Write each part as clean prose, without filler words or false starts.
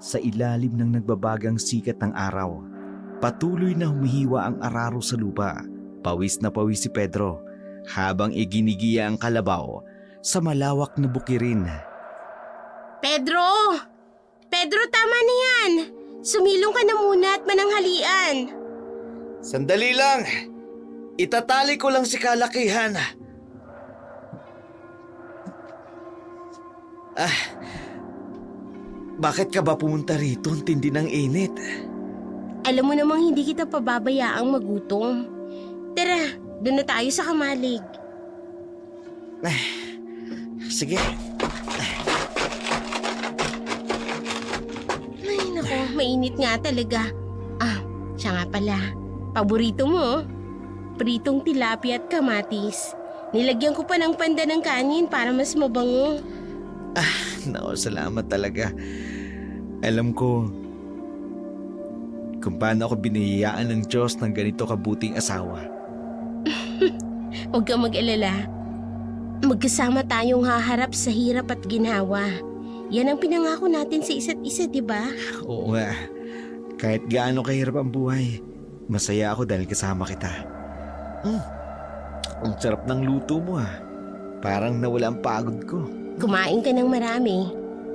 Sa ilalim ng nagbabagang sikat ng araw, patuloy na humihiwa ang araro sa lupa. Pawis na pawis si Pedro habang iginigiya ang kalabaw sa malawak na bukirin. Pedro! Pedro, tama na yan! Sumilong ka na muna at mananghalian. Sandali lang! Itatali ko lang si kalakihan. Bakit ka ba pumunta rito? Ang tindi ng init. Alam mo namang hindi kita pababayaang magutom. Tara, doon na tayo sa kamalig. Sige. Ay, naku, mainit nga talaga. Siya nga pala. Paborito mo, pritong tilapia at kamatis. Nilagyan ko pa ng panda ng kanin para mas mabango. Naku, salamat talaga. Alam ko kung paano ako binihiyaan ng Diyos ng ganito kabuting asawa. Huwag kang mag-alala. Magkasama tayong haharap sa hirap at ginhawa. Yan ang pinangako natin sa isa't isa, di ba? Oo nga. Kahit gaano kahirap ang buhay, masaya ako dahil kasama kita. Ang sarap ng luto mo Parang nawala ang pagod ko. Kumain ka ng marami.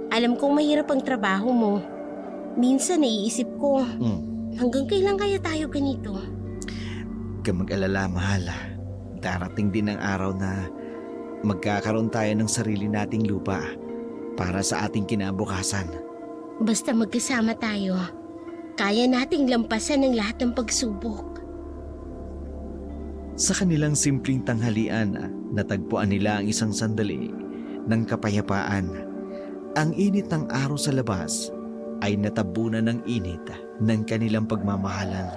Alam kong mahirap ang trabaho mo. Minsan naiisip ko, hanggang kailan kaya tayo ganito? Huwag kang mag-alala, mahal. Darating din ang araw na magkakaroon tayo ng sarili nating lupa para sa ating kinabukasan. Basta magkasama tayo, kaya nating lampasan ang lahat ng pagsubok. Sa kanilang simpleng tanghalian, natagpuan nila ang isang sandali ng kapayapaan. Ang init ng araw sa labas ay natabunan ng init ng kanilang pagmamahalan.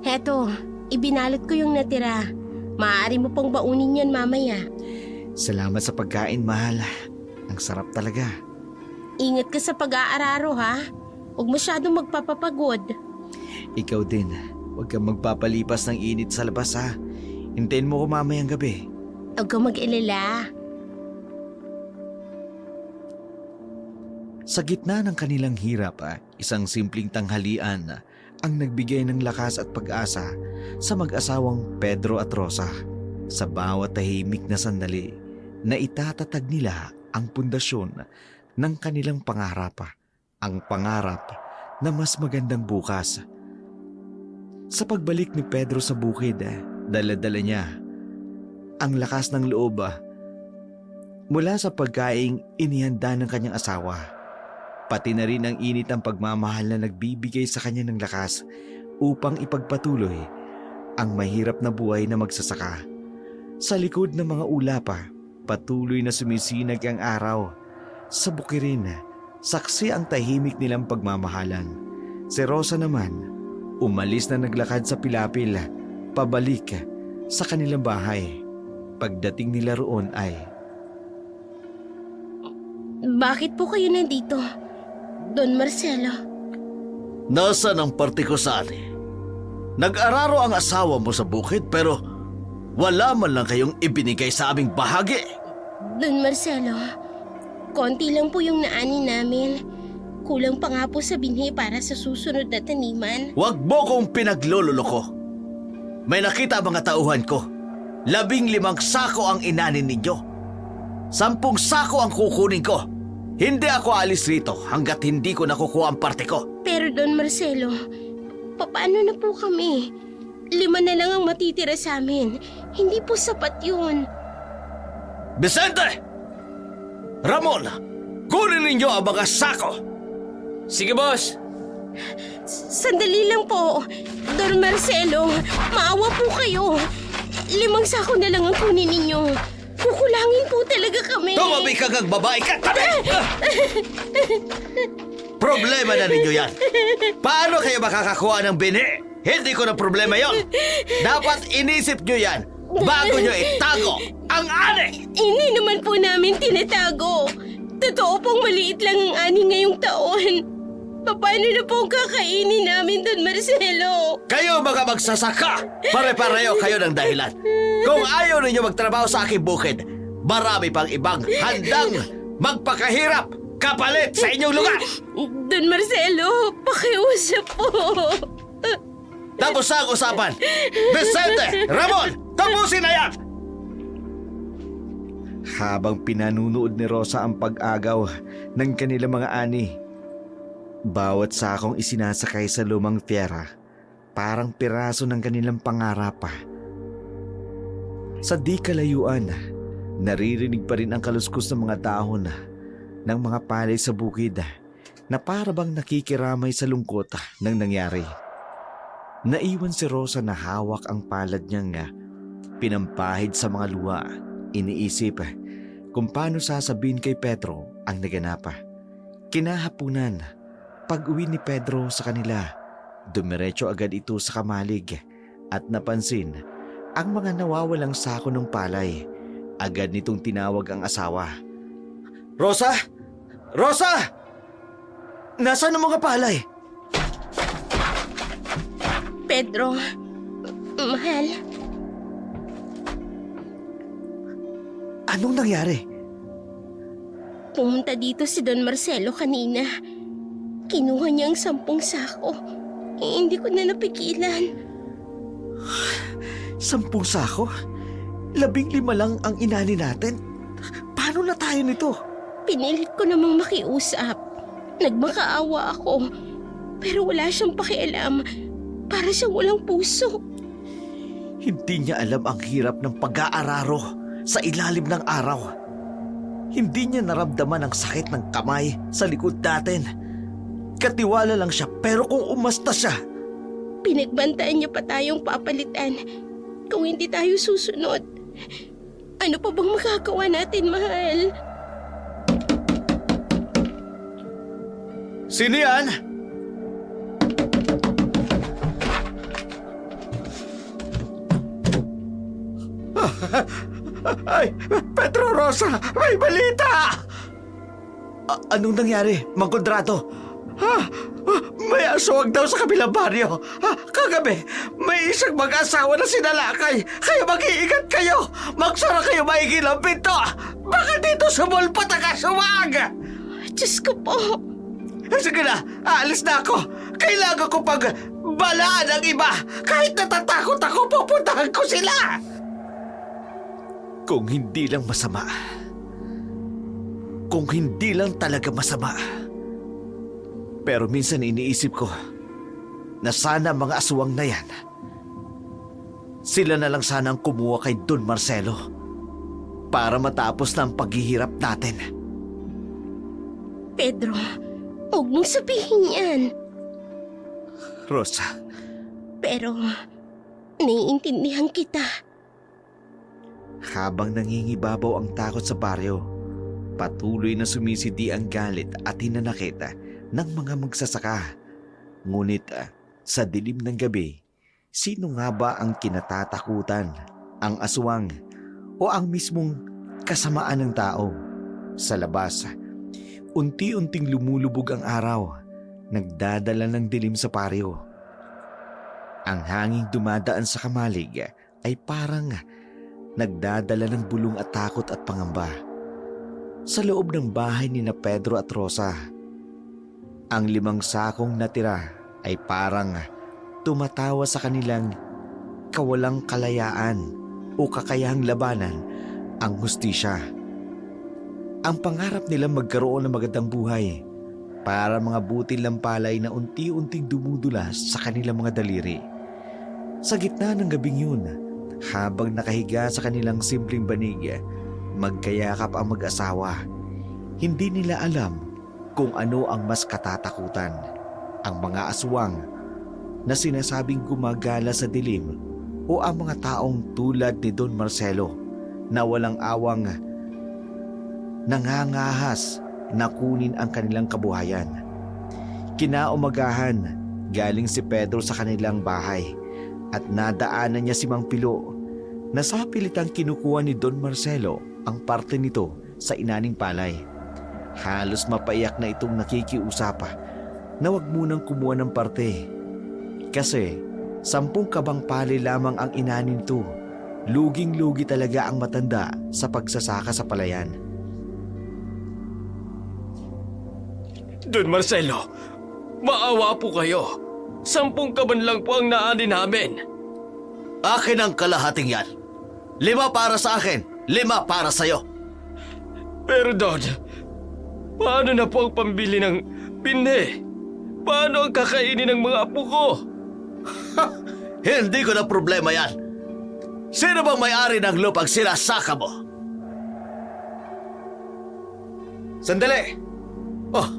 Heto, ibinalot ko yung natira. Maaari mo pang baunin yan mamaya. Salamat sa pagkain, mahal. Ang sarap talaga. Ingat ka sa pag-aararo, ha? Huwag masyadong magpapapagod. Ikaw din, huwag kang magpapalipas ng init sa labas, ha? Hintayin mo ko mamayang gabi. Huwag kang mag-alala. Sa gitna ng kanilang hirap, isang simpleng tanghalian ang nagbigay ng lakas at pag-asa sa mag-asawang Pedro at Rosa. Sa bawat tahimik na sandali na itatatag nila ang pundasyon ng kanilang pangarap, ang pangarap na mas magandang bukas. Sa pagbalik ni Pedro sa bukid, dala-dala niya ang lakas ng loob mula sa pagkaing inihanda ng kanyang asawa. Pati na rin ang init ng pagmamahal na nagbibigay sa kanya ng lakas upang ipagpatuloy ang mahirap na buhay na magsasaka. Sa likod ng mga ulapa, patuloy na sumisinag ang araw. Sa bukirin, saksi ang tahimik nilang pagmamahalan. Si Rosa naman, umalis na naglakad sa pilapil, pabalik sa kanilang bahay. Pagdating nila roon ay... Bakit po kayo nandito, Don Marcelo? Nasaan ang partikusan? Nag-araro ang asawa mo sa bukid pero wala man lang kayong ibinigay sa aming bahagi. Don Marcelo, konti lang po yung naani namin. Kulang pa nga po sa binhi para sa susunod na taniman. Huwag mo kong pinaglululoko. May nakita ang mga tauhan ko. 15 sako ang inanin ninyo. 10 sako ang kukunin ko. Hindi ako alis rito hanggat hindi ko nakukuha ang parte ko. Pero Don Marcelo, paano na po kami? 5 na lang ang matitira sa amin. Hindi po sapat yun. Vicente! Ramon! Kunin ninyo ang mga sako! Sige, boss! Sandali lang po. Don Marcelo, maawa po kayo. 5 sako na lang ang kunin ninyo. Kukulangin po talaga kami. Tumabi ka kang babae ka! Tabi! Problema na ninyo yan. Paano kayo makakakuha ng bini? Hindi ko na problema yon. Dapat inisip nyo yan bago nyo itago ang ani! Hindi naman po namin tinatago. Totoo pong maliit lang ang ani ngayong taon. Paano na po ang kakainin namin, Don Marcelo? Kayo mga magsasaka! Pare-pareho kayo ng dahilan. Kung ayaw ninyo magtrabaho sa aking bukid, marami pang ibang handang magpakahirap kapalit sa inyong lugar. Don Marcelo, pakiusap po. Tapos na ang usapan. Vicente, Ramon, tapusin na yan! Habang pinanunood ni Rosa ang pag-agaw ng kanilang mga ani, bawat sakong isinasakay sa lumang tiyera, parang piraso ng kanilang pangarap. Sa di kalayuan, naririnig pa rin ang kaluskos ng mga dahon ng mga palay sa bukid na parabang nakikiramay sa lungkot ng nangyari. Naiwan si Rosa na hawak ang palad niyang pinampahid sa mga luha. Iniisip kung paano sasabihin kay Pedro ang naganap. Kinahapunan, pag-uwi ni Pedro sa kanila, dumiretso agad ito sa kamalig at napansin ang mga nawawalang sako ng palay. Agad nitong tinawag ang asawa. Rosa! Rosa! Nasaan ang mga palay? Pedro, mahal, Anong nangyari? pumunta dito si Don Marcelo kanina. Kinuha niya ang 10 sako. Hindi ko na napigilan. 10 sako? 15 lang ang inani natin. Paano na tayo nito? Pinilit ko namang makiusap. Nagmakaawa ako. Pero wala siyang pakialam. Para siyang walang puso. Hindi niya alam ang hirap ng pag-aararo sa ilalim ng araw. Hindi niya naramdaman ang sakit ng kamay sa likod natin. Katiwala lang siya pero kung umasta siya, Pinagbantaan niya pa tayong papalitan. Kung hindi tayo susunod, ano pa bang magagawa natin, mahal? Sino yan? Ay, Pedro Rosa, may balita! Anong nangyari, Mang Kondrado? May aswang daw sa kabilang baryo. Kagabi, may isang mag-asawa na sinalakay. Kaya mag-iingat kayo. Magsara kayo maigi ng pinto. Baka dito sumulpat ang aswang. Diyos ko po. Sige na, aalis na ako. Kailangan ko pag balaan ang iba. Kahit natatakot ako, pupuntahan ko sila. Kung hindi lang masama. Kung hindi lang talaga masama. Pero minsan iniisip ko na sana mga aswang na yan, sila na lang sana ang kumuha kay Don Marcelo para matapos na ang paghihirap natin. Pedro, huwag mong sabihin yan. Rosa, Pero, naiintindihan kita. habang nangingibabaw ang takot sa baryo, patuloy na sumisidi ang galit at hinanakit ng mga magsasaka. Ngunit sa dilim ng gabi, sino nga ba ang kinatatakutan? Ang aswang o ang mismong kasamaan ng tao? Sa labas, unti-unting lumulubog ang araw, nagdadala ng dilim sa paryo. Ang hanging dumadaan sa kamalig ay parang nagdadala ng bulong at takot at pangamba. Sa loob ng bahay ni na Pedro at Rosa, ang 5 sakong natira ay parang tumatawa sa kanilang kawalang kalayaan o kakayahang labanan ang hustisya. Ang pangarap nila magkaroon ng magandang buhay para mga butil ng palay na unti-unting dumudulas sa kanilang mga daliri. Sa gitna ng gabing yun, habang nakahiga sa kanilang simpleng banig, magkayakap ang mag-asawa. Hindi nila alam kung ano ang mas katatakutan, ang mga aswang na sinasabing gumagala sa dilim o ang mga taong tulad ni Don Marcelo na walang awang nangangahas na kunin ang kanilang kabuhayan. Kinaumagahan, galing si Pedro sa kanilang bahay at nadaanan niya si Mang Pilo na sa pilitang kinukuha ni Don Marcelo ang parte nito sa inaning palay. Halos mapaiyak na itong nakikiusap na wag munang kumuha ng parte kasi 10 kabang palay lamang ang inanin nito. Luging-lugi talaga ang matanda sa pagsasaka sa palayan. Don Marcelo, maawa po kayo. 10 kaban lang po ang naani namin. Akin ang kalahating yan. 5 para sa akin, 5 para sa'yo. Pero Don, paano na po ang pambili ng pinhe? Paano ang kakainin ng mga apo ko? Hindi ko na problema yan. Sino bang may-ari ng lupang sinasaka mo? Sandali! Oh,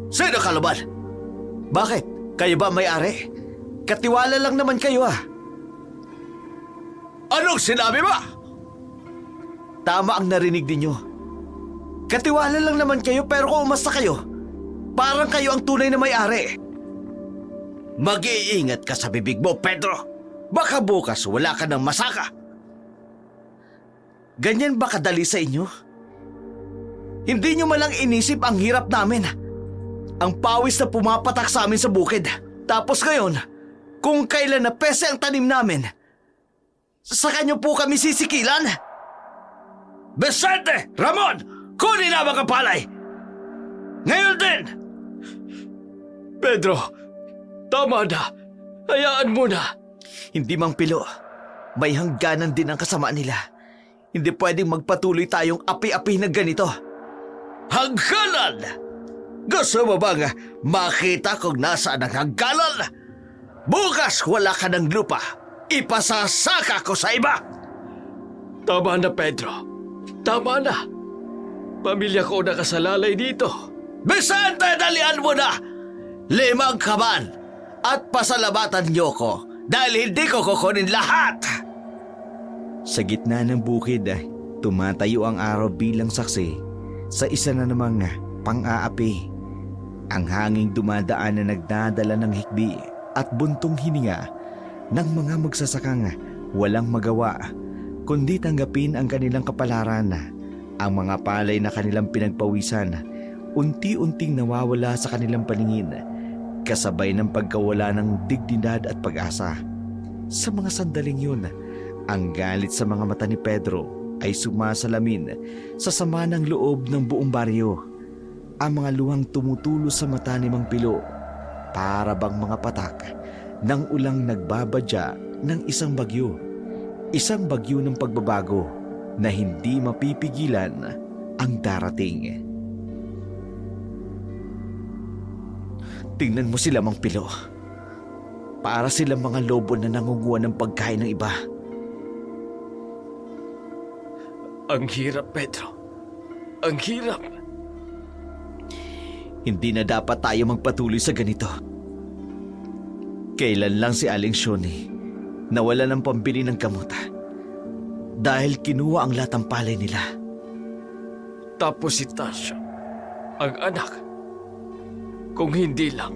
sino ka naman? Bakit? Kayo ba may-ari? Katiwala lang naman kayo ah. Anong sinabi mo? Tama ang narinig ninyo. Katiwala lang naman kayo pero kung umasta kayo, parang kayo ang tunay na may-ari. Mag-iingat ka sa bibig mo, Pedro. Baka bukas wala ka ng masaka. Ganyan ba kadali sa inyo? Hindi nyo malang inisip ang hirap namin. Ang pawis na pumapatak sa amin sa bukid. Tapos ngayon, kung kailan na pese ang tanim namin, sa kanyo po kami sisikilan? Vicente! Ramon! Kunin na mga palay! Ngayon din! Pedro, tama na. Hayaan mo na. Hindi mang pilo. May hangganan din ang kasama nila. Hindi pwedeng magpatuloy tayong api-api na ganito. Hanggalan! Gusto mo bang makita kung nasaan ang hanggalan? Bukas wala ka ng lupa. Ipasasaka ko sa iba. Tama na, Pedro. Tama na. Pamilya ko nakasalalay dito. Vicente, dalian mo na! 5 kaban at pasalamatan niyo ko dahil hindi ko kukunin lahat. Sa gitna ng bukid, tumatayo ang araw bilang saksi sa isa na namang pang-aapi. Ang hanging dumadaan na nagdadala ng hikbi at buntong hininga ng mga magsasakang walang magawa kundi tanggapin ang kanilang kapalaran. Ang mga palay na kanilang pinagpawisan unti-unting nawawala sa kanilang paningin kasabay ng pagkawala ng dignidad at pag-asa. Sa mga sandaling yun, ang galit sa mga mata ni Pedro ay sumasalamin sa sama ng loob ng buong baryo. Ang mga luhang tumutulo sa mata ni Mang Pilo para bang mga patak ng ulang nagbabadya ng isang bagyo. Isang bagyo ng pagbabago na hindi mapipigilan ang darating. Tingnan mo sila, Mang Pilo. Para silang mga lobo na nangunguha ng pagkain ng iba. Ang hirap, Pedro. Ang hirap. Hindi na dapat tayo magpatuloy sa ganito. Kailan lang si Aling Shoni nawala ng pambili ng gamot dahil kinuha ang lahat ng palay nila. Tapos si Tasha, ang anak. Kung hindi lang.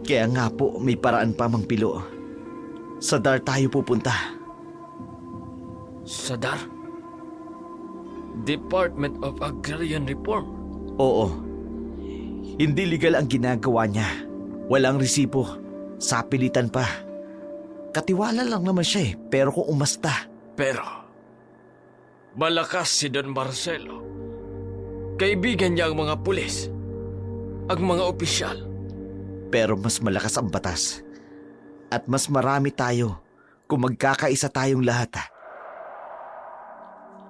Kaya nga po may paraan pa, Mang Pilo. Sa DAR tayo pupunta. Sa DAR? Department of Agrarian Reform? Oo. Hindi legal ang ginagawa niya. Walang resibo. Sapilitan pa. Katiwala lang naman siya pero kung umasta. Pero, malakas si Don Marcelo. Kaibigan niya ang mga pulis, ang mga opisyal. Pero mas malakas ang batas. At mas marami tayo kung magkakaisa tayong lahat.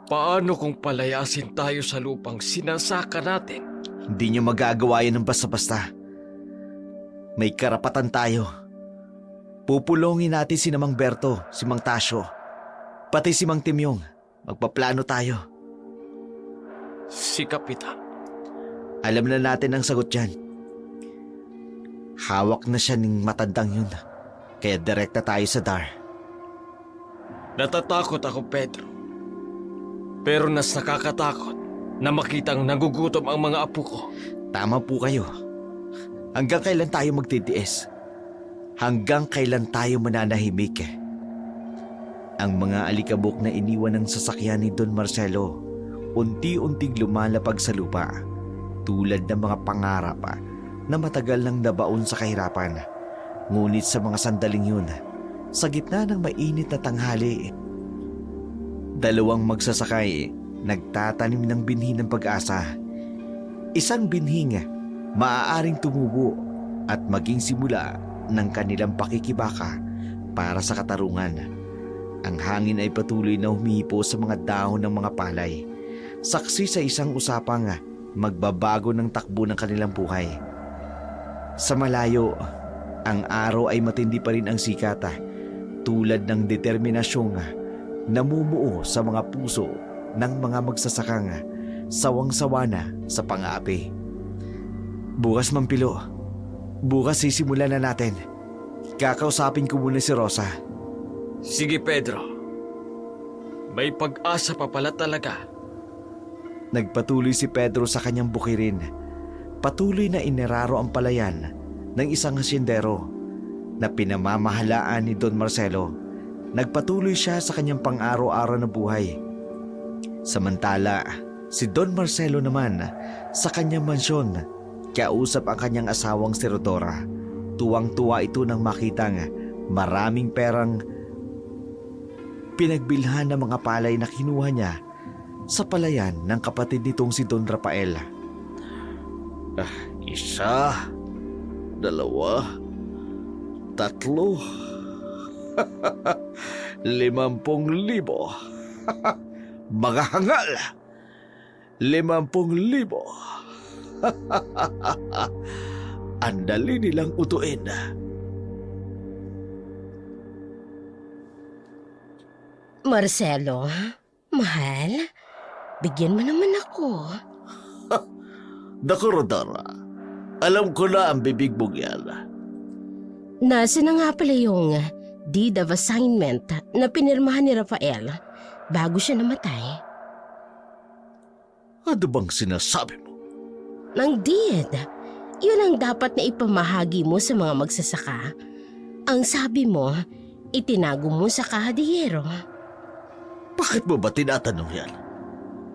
Paano kung palayasin tayo sa lupang sinasaka natin? Hindi niyo magagawa yan ng basta-basta. May karapatan tayo. Pupulongin natin si Mang Berto, si Mang Tasyo, pati si Mang Timyong. Magpaplano tayo. Si Kapitan. Alam na natin ang sagot dyan. Hawak na siya ng matandang yun. Kaya direkta tayo sa DAR. Natatakot ako, Pedro. Pero nas nakakatakot na makitang nagugutom ang mga apo ko. Tama po kayo. Hanggang kailan tayo magtitiis? Hanggang kailan tayo mananahimik? Ang mga alikabok na iniwan ng sasakyan ni Don Marcelo unti-unting lumalapag sa lupa tulad ng mga pangarap na matagal nang nabaon sa kahirapan. Ngunit sa mga sandaling yun, sa gitna ng mainit na tanghali, dalawang magsasakay nagtatanim ng binhi ng pag-asa. Isang binhing maaaring tumubo at maging simula ng kanilang pakikibaka para sa katarungan. Ang hangin ay patuloy na humihipo sa mga dahon ng mga palay, saksi sa isang usapang magbabago ng takbo ng kanilang buhay. Sa malayo, ang araw ay matindi pa rin ang sikat, tulad ng determinasyong namumuo sa mga puso ng mga magsasakang sawang-sawa na sa pang-aapi. Bukas, Mampilo. Bukas sisimulan na natin. Kakausapin ko muna si Rosa. Sige, Pedro. May pag-asa pa pala talaga. Nagpatuloy si Pedro sa kanyang bukirin. Patuloy na iniraro ang palayan ng isang hasyendero na pinamamahalaan ni Don Marcelo. Nagpatuloy siya sa kanyang pang-araw-araw na buhay. Samantala, si Don Marcelo naman sa kanyang mansyon, kausap ang kanyang asawang si Rodora. Tuwang-tuwa ito nang makitang maraming perang pinagbilhan ng mga palay na kinuha niya sa palayan ng kapatid nitong si Don Rafael. Isa, dalawa, tatlo, 50,000. Mga hangal, 50,000. Ang dali nilang utuin. Marcelo, mahal, bigyan mo naman ako. Naku, Rodora, alam ko na ang bibig mong yan. Nasa na nga pala yung deed of assignment na pinirmahan ni Rafael bago siya namatay? Ano bang sinasabi mo? Ang deed, yun ang dapat na ipamahagi mo sa mga magsasaka. Ang sabi mo, itinago mo sa kahadiyero. Bakit mo ba tinatanong yan?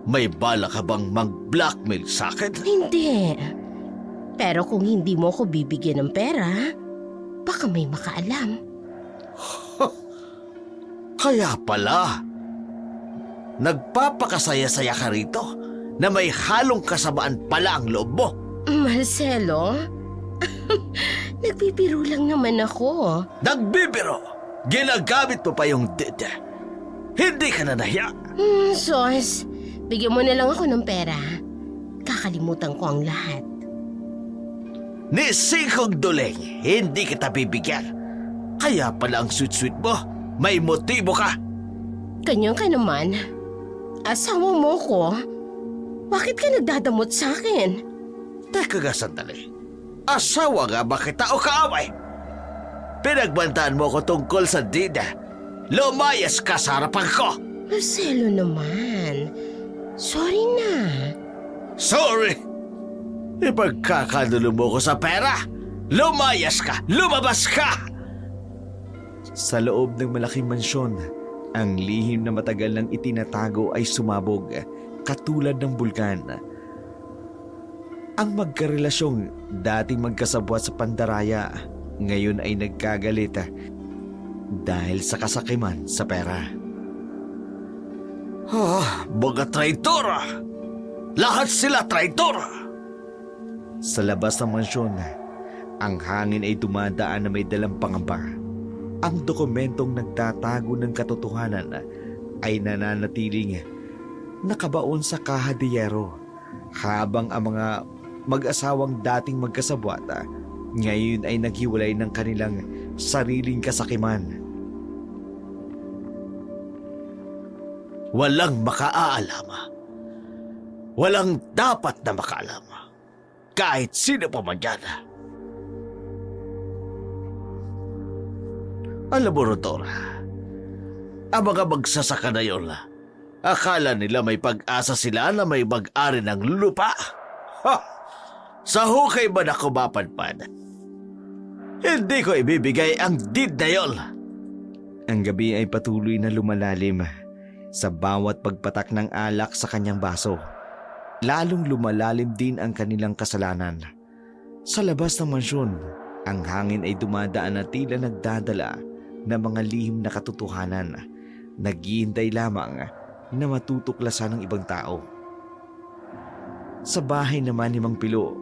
May bala ka bang mag-blackmail sa akin? Hindi. Pero kung hindi mo ko bibigyan ng pera, baka may makaalam. Kaya pala, nagpapakasaya-saya ka rito na may halong kasamaan pala ang loob mo. Marcelo, nagbibiro lang naman ako. Nagbibiro! Ginagamit mo pa yung deed. Hindi ka na nahiya. Sos, bigyan mo na lang ako ng pera. Kakalimutan ko ang lahat. Ni Singkong Duleng, hindi kita bibigyan. Kaya pala ang sweet-sweet mo. May motibo ka. Ganyan ka naman. Asawa mo ko. Bakit ka nagdadamot sa akin? Teka nga sandali. Asawa nga ba kita o kaaway? Pinagbantaan mo ko tungkol sa deed. Lumayas ka sa harapan ko. Marcelo naman. Sorry na. Sorry! Ipagkakanulo mo ko sa pera. Lumayas ka! Lumabas ka! Sa loob ng malaking mansyon, ang lihim na matagal nang itinatago ay sumabog, katulad ng bulkan. Ang magkarelasyong dating magkasabwat sa pandaraya, ngayon ay nagkagalit dahil sa kasakiman sa pera. Mga traitora! Lahat sila traitora! Sa labas ng mansyon, ang hangin ay dumadaan na may dalang pangamba. Ang dokumentong nagtatago ng katotohanan ay nananatiling nakabaon sa kahadiyero, habang ang mga mag-asawang dating magkasabwat ngayon ay naghiwalay ng kanilang sariling kasakiman. Walang makaalama. Walang dapat na makaalama. Kahit sino pa man yan. Alam mo, Rodora, ang mga magsasaka na yun, akala nila may pag-asa sila na may mag-ari ng lupa. Ha! Sa hukay man ako mapadpad. Hindi ko ibibigay ang deed na yun. Ang gabi ay patuloy na lumalalim sa bawat pagpatak ng alak sa kanyang baso. Lalong lumalalim din ang kanilang kasalanan. Sa labas ng mansyon, ang hangin ay dumadaan na tila nagdadala ng mga lihim na katotohanan. Naghihintay lamang na matutuklasan ng ibang tao. Sa bahay naman ni Mang Pilo,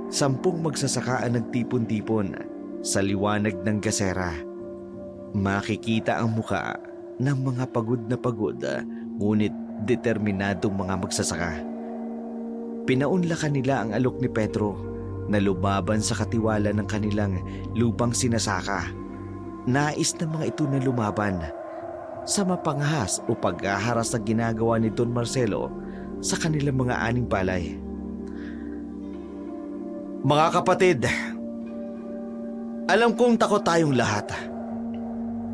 10 magsasaka ang nagtipon-tipon sa liwanag ng gasera. Makikita ang muka ng mga pagod na pagod ngunit determinadong mga magsasaka. Pinaunlakan nila ang alok ni Pedro na lumaban sa katiwala ng kanilang lupang sinasaka. Nais ng mga ito na lumaban sa mapanghas o paghaharas na ginagawa ni Don Marcelo sa kanilang mga aning palay. Mga kapatid, alam kong takot tayong lahat.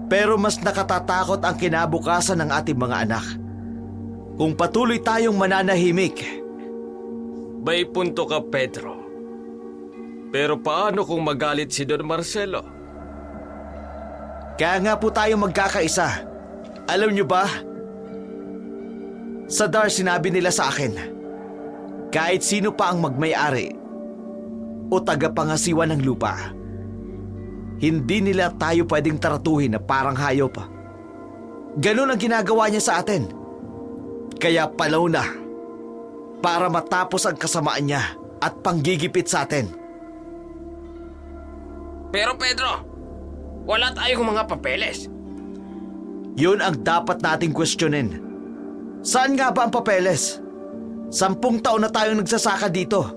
Pero mas nakatatakot ang kinabukasan ng ating mga anak. Kung patuloy tayong mananahimik, May punto ka, Pedro. Pero paano kung magalit si Don Marcelo? kaya nga po tayong magkakaisa. Alam niyo ba? Sa DAR sinabi nila sa akin, kahit sino pa ang magmay-ari o tagapangasiwa ng lupa, hindi nila tayo pwedeng taratuhin na parang hayop. Ganun ang ginagawa niya sa atin. Kaya palaw na para matapos ang kasamaan niya at panggigipit sa atin. Pero Pedro, wala tayong mga papeles. Yun ang dapat nating questionin. Saan nga ba ang papeles? 10 taon na tayong nagsasaka dito.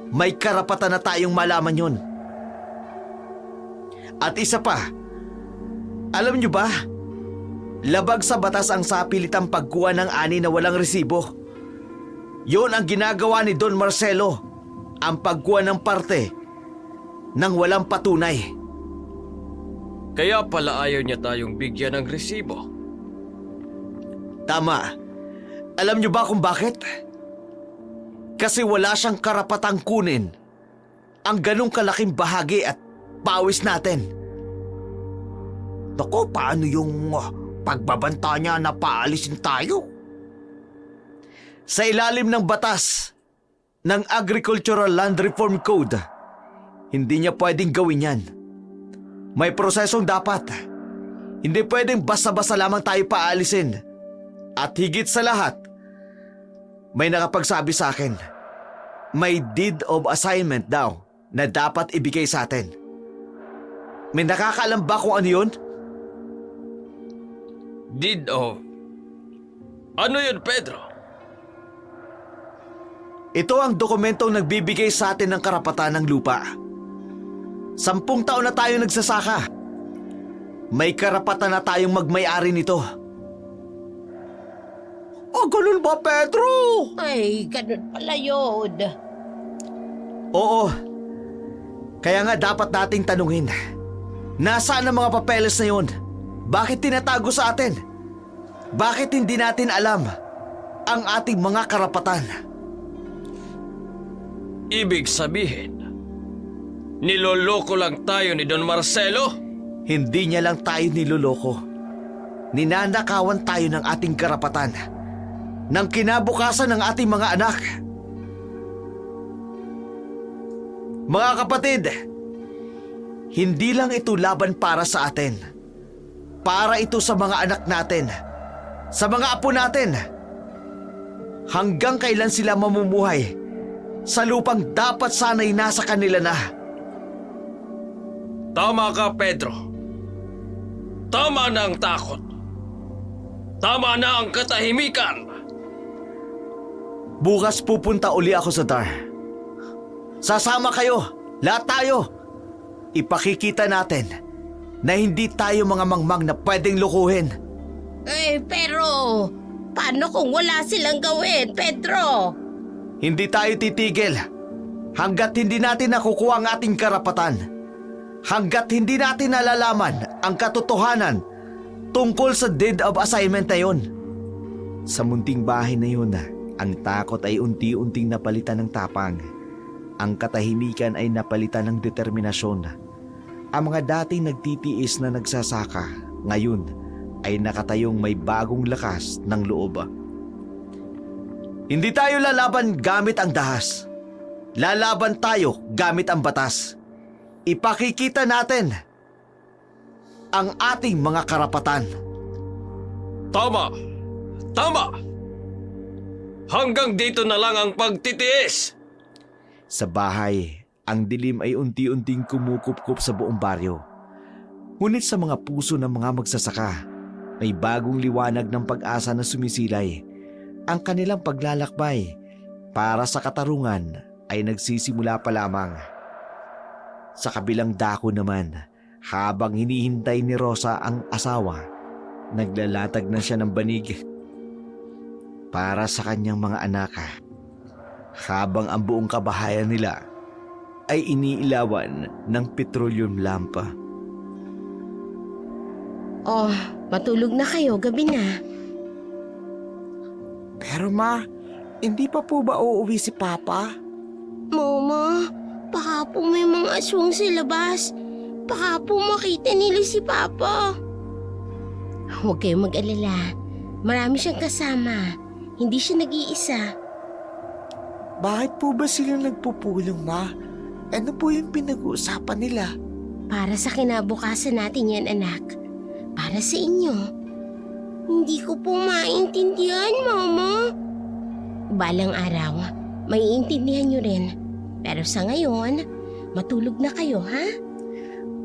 May karapatan na tayong malaman yun. At isa pa, alam nyo ba? Labag sa batas ang sapilitang pagkuha ng ani na walang resibo. Yun ang ginagawa ni Don Marcelo, ang pagkuha ng parte nang walang patunay. Kaya pala ayaw niya tayong bigyan ng resibo. Tama. Alam niyo ba kung bakit? Kasi wala siyang karapatang kunin ang ganong kalaking bahagi at pawis natin. Naku, paano yung pagbabanta niya na paalisin tayo? Sa ilalim ng batas ng Agricultural Land Reform Code, hindi niya pwedeng gawin yan. May prosesong dapat. Hindi pwedeng basta-basta lamang tayo paalisin. At higit sa lahat, may nakapagsabi sa akin, may deed of assignment daw na dapat ibigay sa atin. May nakakaalam ba kung ano yun? Deed of... Ano yun, Pedro? Ito ang dokumentong nagbibigay sa atin ng karapatan ng lupa. 10 taon na tayo nagsasaka. May karapatan na tayong magmay-ari nito. O ganun ba, Pedro? Ay, ganun pala yun. Oo. Kaya nga dapat nating tanungin. Nasaan ang mga papeles na yun? Bakit tinatago sa atin? Bakit hindi natin alam ang ating mga karapatan? Ibig sabihin, niloloko lang tayo ni Don Marcelo? Hindi niya lang tayo niloloko. Ninanakawan tayo ng ating karapatan, ng kinabukasan ng ating mga anak. Mga kapatid, hindi lang ito laban para sa atin. Para ito sa mga anak natin, sa mga apo natin. Hanggang kailan sila mamumuhay sa lupang dapat sana'y nasa kanila na. Tama ka, Pedro. Tama na ang takot. Tama na ang katahimikan. Bukas pupunta uli ako sa DAR. Sasama kayo, lahat tayo. Ipakikita natin na hindi tayo mga mangmang na pwedeng lukuhin. Eh, pero paano kung wala silang gawin, Pedro? Hindi tayo titigil hanggat hindi natin nakukuha ang ating karapatan. Hanggat hindi natin nalalaman ang katotohanan tungkol sa deed of assignment na yun. Sa munting bahay na yun, ang takot ay unti-unting napalitan ng tapang. Ang katahimikan ay napalitan ng determinasyon. Ang mga dating nagtitiis na nagsasaka, ngayon ay nakatayong may bagong lakas ng loob. Hindi tayo lalaban gamit ang dahas. Lalaban tayo gamit ang batas. Ipakikita natin ang ating mga karapatan. Tama! Tama! Hanggang dito na lang ang pagtitiis! Sa bahay, ang dilim ay unti-unting kumukupkup sa buong baryo. Ngunit sa mga puso ng mga magsasaka, may bagong liwanag ng pag-asa na sumisilay. Ang kanilang paglalakbay para sa katarungan ay nagsisimula pa lamang. Sa kabilang dako naman, habang hinihintay ni Rosa ang asawa, naglalatag na siya ng banig para sa kanyang mga anak. Habang ang buong kabahayan nila ay iniilawan ng petroleum lampa. Oh, matulog na kayo, gabi na. Pero ma, hindi pa po ba uuwi si Papa? Mama, baka po may mga aswang sa labas. Baka po makita nila si Papa. Huwag kayong mag-alala. Marami siyang kasama. Hindi siya nag-iisa. Bakit po ba sila nagpupulong, ma? Ano po yung pinag-uusapan nila? Para sa kinabukasan natin yan, anak. Para sa inyo. Hindi ko po maintindihan, Mama. Balang araw, maiintindihan niyo rin. Pero sa ngayon, matulog na kayo, ha?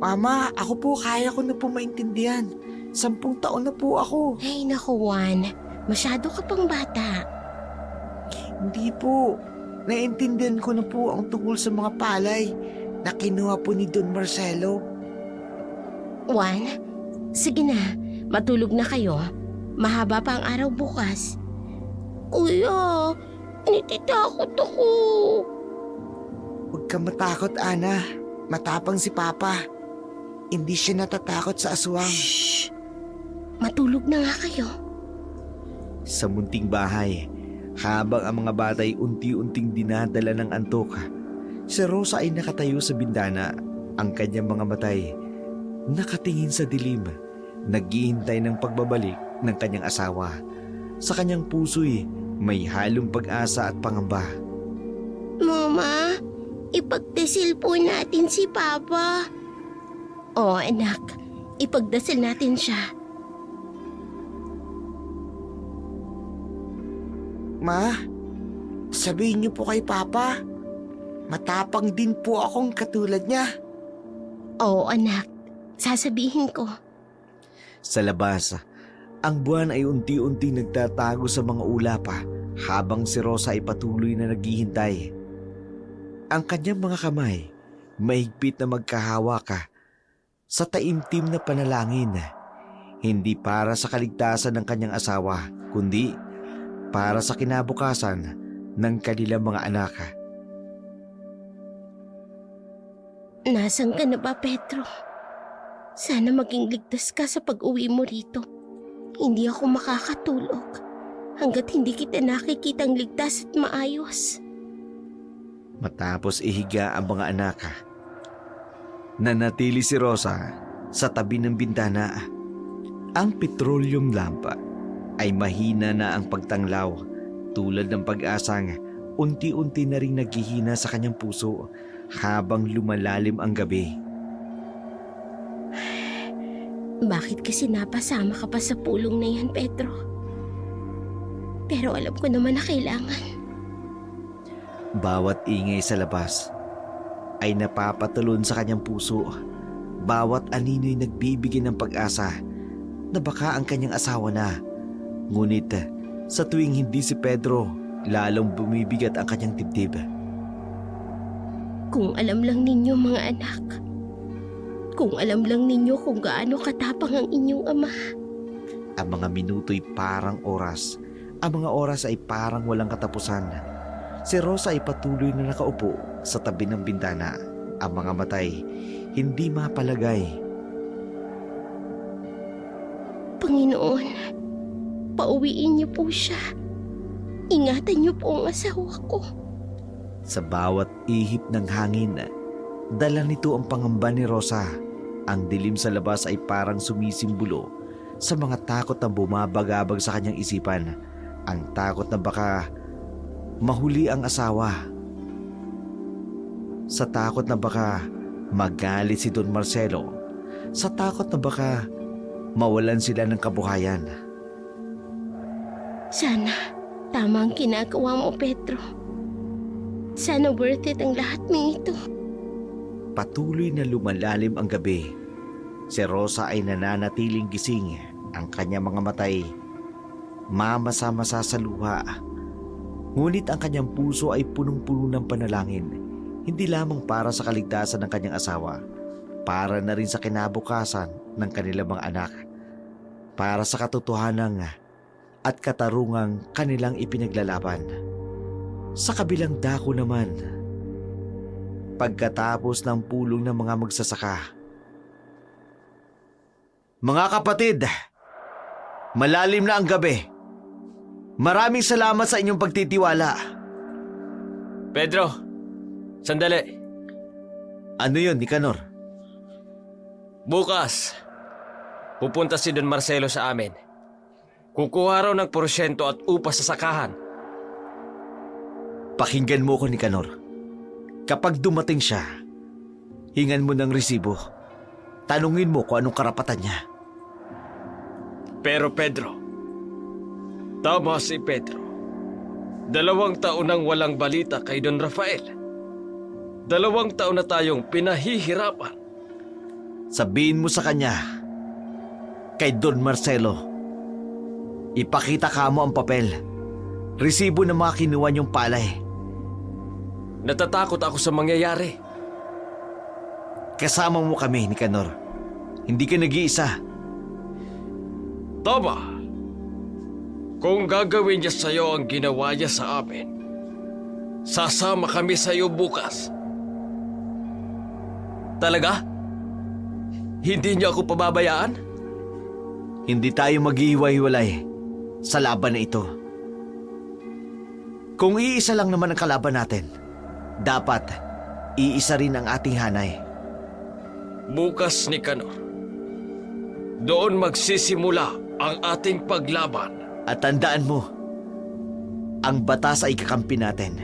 Mama, ako po kaya ko na po maintindihan. 10 taon na po ako. Ay, naku, Juan. Masyado ka pang bata. Hindi po. Naiintindihan ko na po ang tungkol sa mga palay na kinuha po ni Don Marcelo. Juan, sige na. Matulog na kayo. Mahaba pa ang araw bukas. Kuya, natitakot ako. Huwag ka matakot, Ana. Matapang si Papa. Hindi siya natatakot sa aswang. Shh! Matulog na nga kayo. Sa munting bahay, habang ang mga bata ay unti-unting dinadala ng antok, si Rosa ay nakatayo sa bintana, ang kanyang mga matay nakatingin sa dilim, naghihintay ng pagbabalik ng kanyang asawa. Sa kanyang puso'y may halong pag-asa at pangamba. Mama, ipagdasal po natin si Papa. Oo, anak. Ipagdasal natin siya. Ma, sabihin niyo po kay Papa. Matapang din po akong katulad niya. Oo, anak. Sasabihin ko. Sa labas, ang buwan ay unti-unti nagtatago sa mga ulapa habang si Rosa ay patuloy na naghihintay. Ang kanyang mga kamay, mahigpit na magkahawak sa taimtim na panalangin, hindi para sa kaligtasan ng kanyang asawa, kundi para sa kinabukasan ng kanilang mga anak. Nasaan ka na ba, Pedro? Sana maging ligtas ka sa pag-uwi mo rito. Hindi ako makakatulog hanggat hindi kita nakikitang ligtas at maayos. Matapos ihiga ang mga anak, nanatili si Rosa sa tabi ng bintana. Ang petroleum lampa ay mahina na ang pagtanglaw, tulad ng pag-asang unti-unti na rin naghihina sa kanyang puso habang lumalalim ang gabi. Bakit kasi napasama ka pa sa pulong na yan, Pedro? Pero alam ko naman na kailangan. Bawat ingay sa labas ay napapatalon sa kanyang puso. Bawat anino'y nagbibigay ng pag-asa na baka ang kanyang asawa na. Ngunit sa tuwing hindi si Pedro, lalong bumibigat ang kanyang dibdib. Kung alam lang ninyo, mga anak. Kung alam lang ninyo kung gaano katapang ang inyong ama. Ang mga minuto'y parang oras. Ang mga oras ay parang walang katapusan. Si Rosa ay patuloy na nakaupo sa tabi ng bintana. Ang mga matay hindi mapalagay. Panginoon, pauwiin niyo po siya. Ingatan niyo po ang asawa ko. Sa bawat ihip ng hangin, dala nito ang pangamba ni Rosa. Ang dilim sa labas ay parang sumisimbolo sa mga takot na bumabagabag sa kanyang isipan. Ang takot na baka mahuli ang asawa. Sa takot na baka magalit si Don Marcelo. Sa takot na baka mawalan sila ng kabuhayan. Sana tama ang ginagawa mo, Pedro. Sana worth it ang lahat ng ito. Patuloy na lumalalim ang gabi. Si Rosa ay nananatiling gising. Ang kanyang mga matay mamasa-masa sa luha. Ngunit ang kanyang puso ay punong-puno ng panalangin. Hindi lamang para sa kaligtasan ng kanyang asawa, para na rin sa kinabukasan ng kanilang mga anak, para sa katotohanan at katarungang kanilang ipinaglalaban. Sa kabilang dako naman, pagkatapos ng pulong ng mga magsasaka. Mga kapatid, malalim na ang gabi. Maraming salamat sa inyong pagtitiwala. Pedro, sandali. Ano yun, Nicanor? Bukas, pupunta si Don Marcelo sa amin. Kukuha raw ng porsyento at upa sa sakahan. Pakinggan mo ko, Nicanor. Kapag dumating siya, hingan mo ng resibo. Tanungin mo kung anong karapatan niya. Pero Pedro, tama si Pedro. 2 taon nang walang balita kay Don Rafael. 2 taon na tayong pinahihirapan. Sabihin mo sa kanya, kay Don Marcelo, ipakita ka mo ang papel. Resibo ng mga kinuha niyong palay. Natatakot ako sa mangyayari. Kasama mo kami, Nicanor. Hindi ka nag-iisa. Tama. Kung gagawin niya sa'yo ang ginawa niya sa amin, sasama kami sa'yo bukas. Talaga? Hindi niyo ako pababayaan? Hindi tayo maghihiwa-hiwalay sa laban na ito. Kung iisa lang naman ang kalaban natin, dapat iisa rin ang ating hanay. Bukas, Nicanor. Doon magsisimula ang ating paglaban. At tandaan mo, ang batas ay kakampi natin.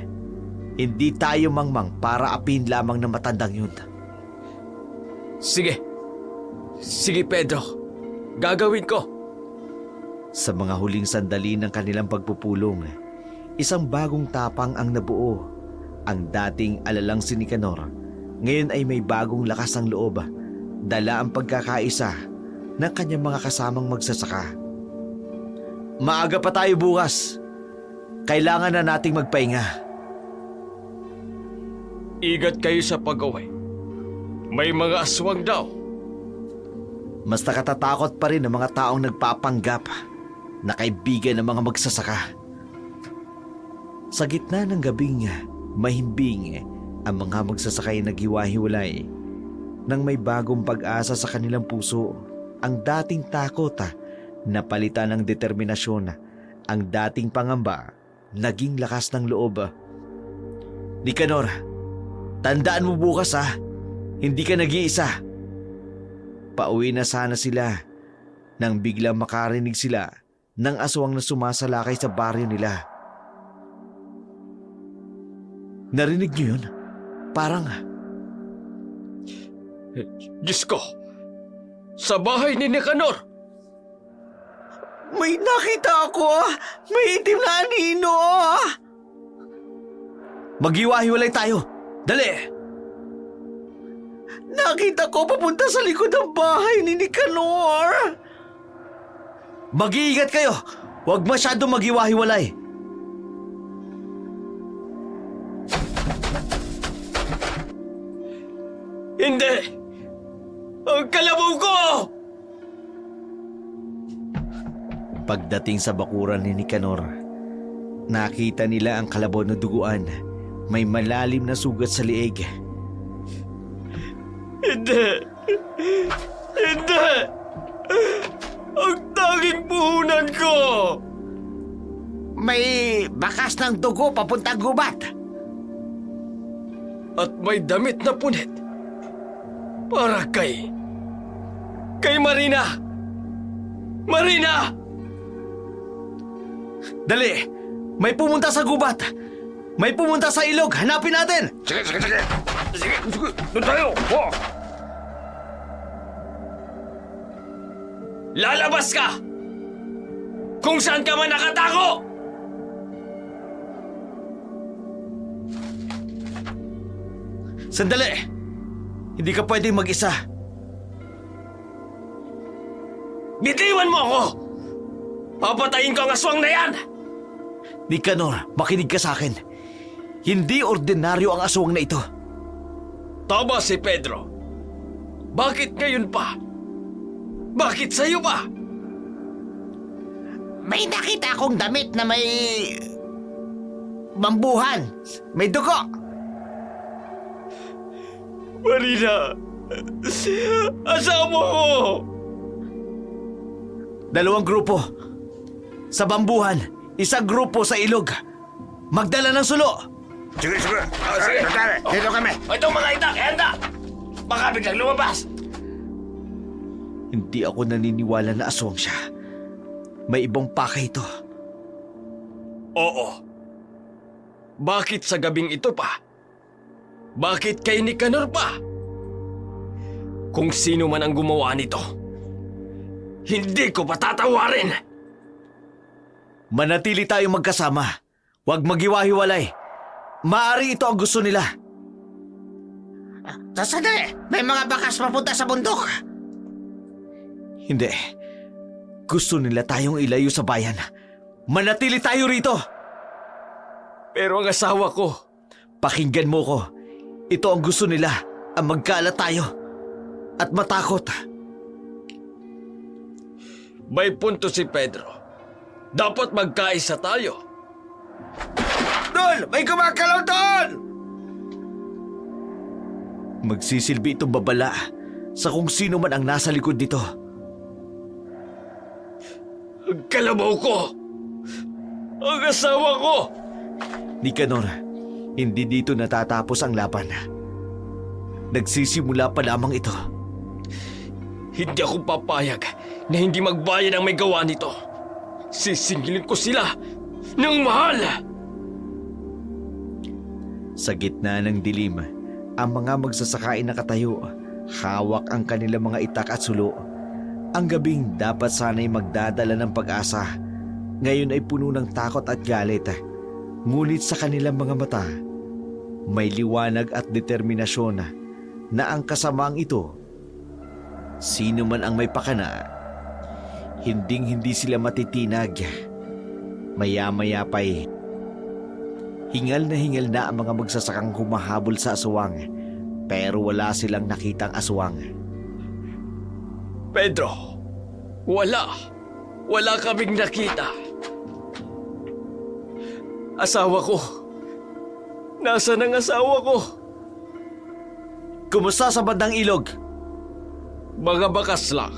Hindi tayo mangmang para apin lamang ng matandang yun. Sige. Sige, Pedro. Gagawin ko. Sa mga huling sandali ng kanilang pagpupulong, isang bagong tapang ang nabuo. Ang dating alalang si Nicanor, ngayon ay may bagong lakas ng loob. Dala ang pagkakaisa ng kanyang mga kasamang magsasaka. Maaga pa tayo bukas. Kailangan na nating magpahinga. Ingat kayo sa pag-uwi. May mga aswang daw. Mas nakatatakot pa rin ang mga taong nagpapanggap na kaibigan ng mga magsasaka. Sa gitna ng gabing mahimbing, ang mga magsasakay naghiwa-hiwalay. Nang may bagong pag-asa sa kanilang puso, ang dating takot napalitan ng determinasyon. Ang dating pangamba naging lakas ng loob. Nicanor, tandaan mo bukas hindi ka nag-iisa. Pauwi na sana sila nang biglang makarinig sila ng aswang na sumasalakay sa baryo nila. Narinig niyo yun? Parang... Diyos ko! Sa bahay ni Nicanor! May nakita ako May itim na anino Maghiwa-hiwalay tayo. Dali! Nakita ko papunta sa likod ng bahay ni Nicanor. Mag-iingat kayo. Huwag masyadong maghiwa-hiwalay. Hindi! Ang kalabaw ko! Pagdating sa bakuran ni Nicanor, nakita nila ang kalabaw na duguan. May malalim na sugat sa liig. Hindi! Hindi! Ang tanging puhunan ko! May bakas ng dugo papuntang gubat. At may damit na punit. Para kay Marina! Marina! Dali! May pumunta sa gubat! May pumunta sa ilog! Hanapin natin! Sige! Doon tayo! Lalabas ka! Kung saan ka man nakatago! Sandali! Hindi ka pwedeng mag-isa. Bitiwan mo ako! Papatayin ko ang aswang na yan! Nicanor, makinig ka sa akin. Hindi ordinaryo ang aswang na ito. Tama si Pedro. Bakit ngayon pa? Bakit sa'yo pa? May nakita akong damit na may bambuhan. May dugo. Marina! Asawa ko! 2 grupo. Sa bambuhan, 1 grupo sa ilog. Magdala ng sulo. Sige. sige. Dito kami. O itong mga itak, handa! Baka biglang lumabas! Hindi ako naniniwala na aswang siya. May ibang pake ito. Oo. Bakit sa gabing ito pa? Bakit kay Nicanor pa? Kung sino man ang gumawa nito, hindi ko patatawarin! Manatili tayong magkasama. Huwag maghiwa-hiwalay. Maaari ito ang gusto nila. Sandali. May mga bakas papunta sa bundok. Hindi. Gusto nila tayong ilayo sa bayan. Manatili tayo rito. Pero ang asawa ko, Pakinggan mo ko. Ito ang gusto nila. Ang magkalat tayo. At matakot. may punto si Pedro. Dapat magkaisa tayo. Doon! May kumakalaw doon! Magsisilbi itong babala sa kung sino man ang nasa likod nito. Ang kalabaw ko! Ang asawa ko! Nicanor, hindi dito natatapos ang laban. Nagsisimula pa lamang ito. Hindi ako papayag na hindi magbayad ang may gawa nito. Sisingilin ko sila ng mahal! Sa gitna ng dilim, ang mga magsasakain nakatayo, hawak ang kanilang mga itak at sulo. Ang gabing dapat sana'y magdadala ng pag-asa, ngayon ay puno ng takot at galit. Ngunit sa kanilang mga mata, may liwanag at determinasyon na ang kasamaang ito, sino man ang may pakana, hinding-hindi sila matitinag. Maya-maya pa'y hingal na ang mga magsasakang humahabol sa aswang, pero wala silang nakitang aswang. Pedro, wala kaming nakita. Asawa ko. Nasaan ang asawa ko? Kumusta sa bandang ilog? Mga bakas lang.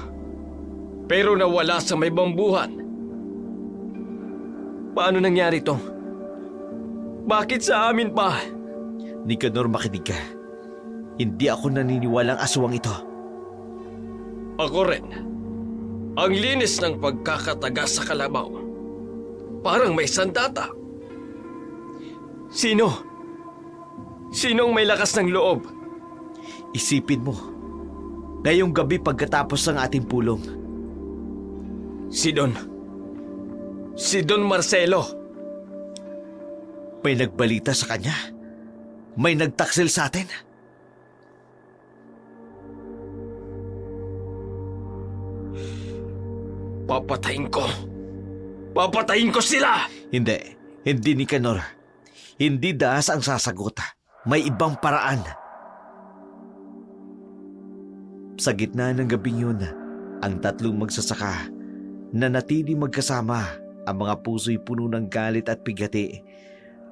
Pero nawala sa may bambuhan. Paano nangyari to? Bakit sa amin pa? Nicanor, makinig ka. Hindi ako naniniwalang aswang ito. Ako rin. Ang linis ng pagkakataga sa kalabaw. Parang may sandata. Sino? Sinong may lakas ng loob? Isipin mo, ngayong gabi pagkatapos ng ating pulong, Si Don Marcelo. may nagbalita sa kanya. May nagtaksil sa atin. Papatayin ko sila! Hindi Nicanor. Hindi dahas ang sasagot. May ibang paraan. Sa gitna ng gabing yun, ang 3 magsasaka na natili magkasama, ang mga puso'y puno ng galit at pigati.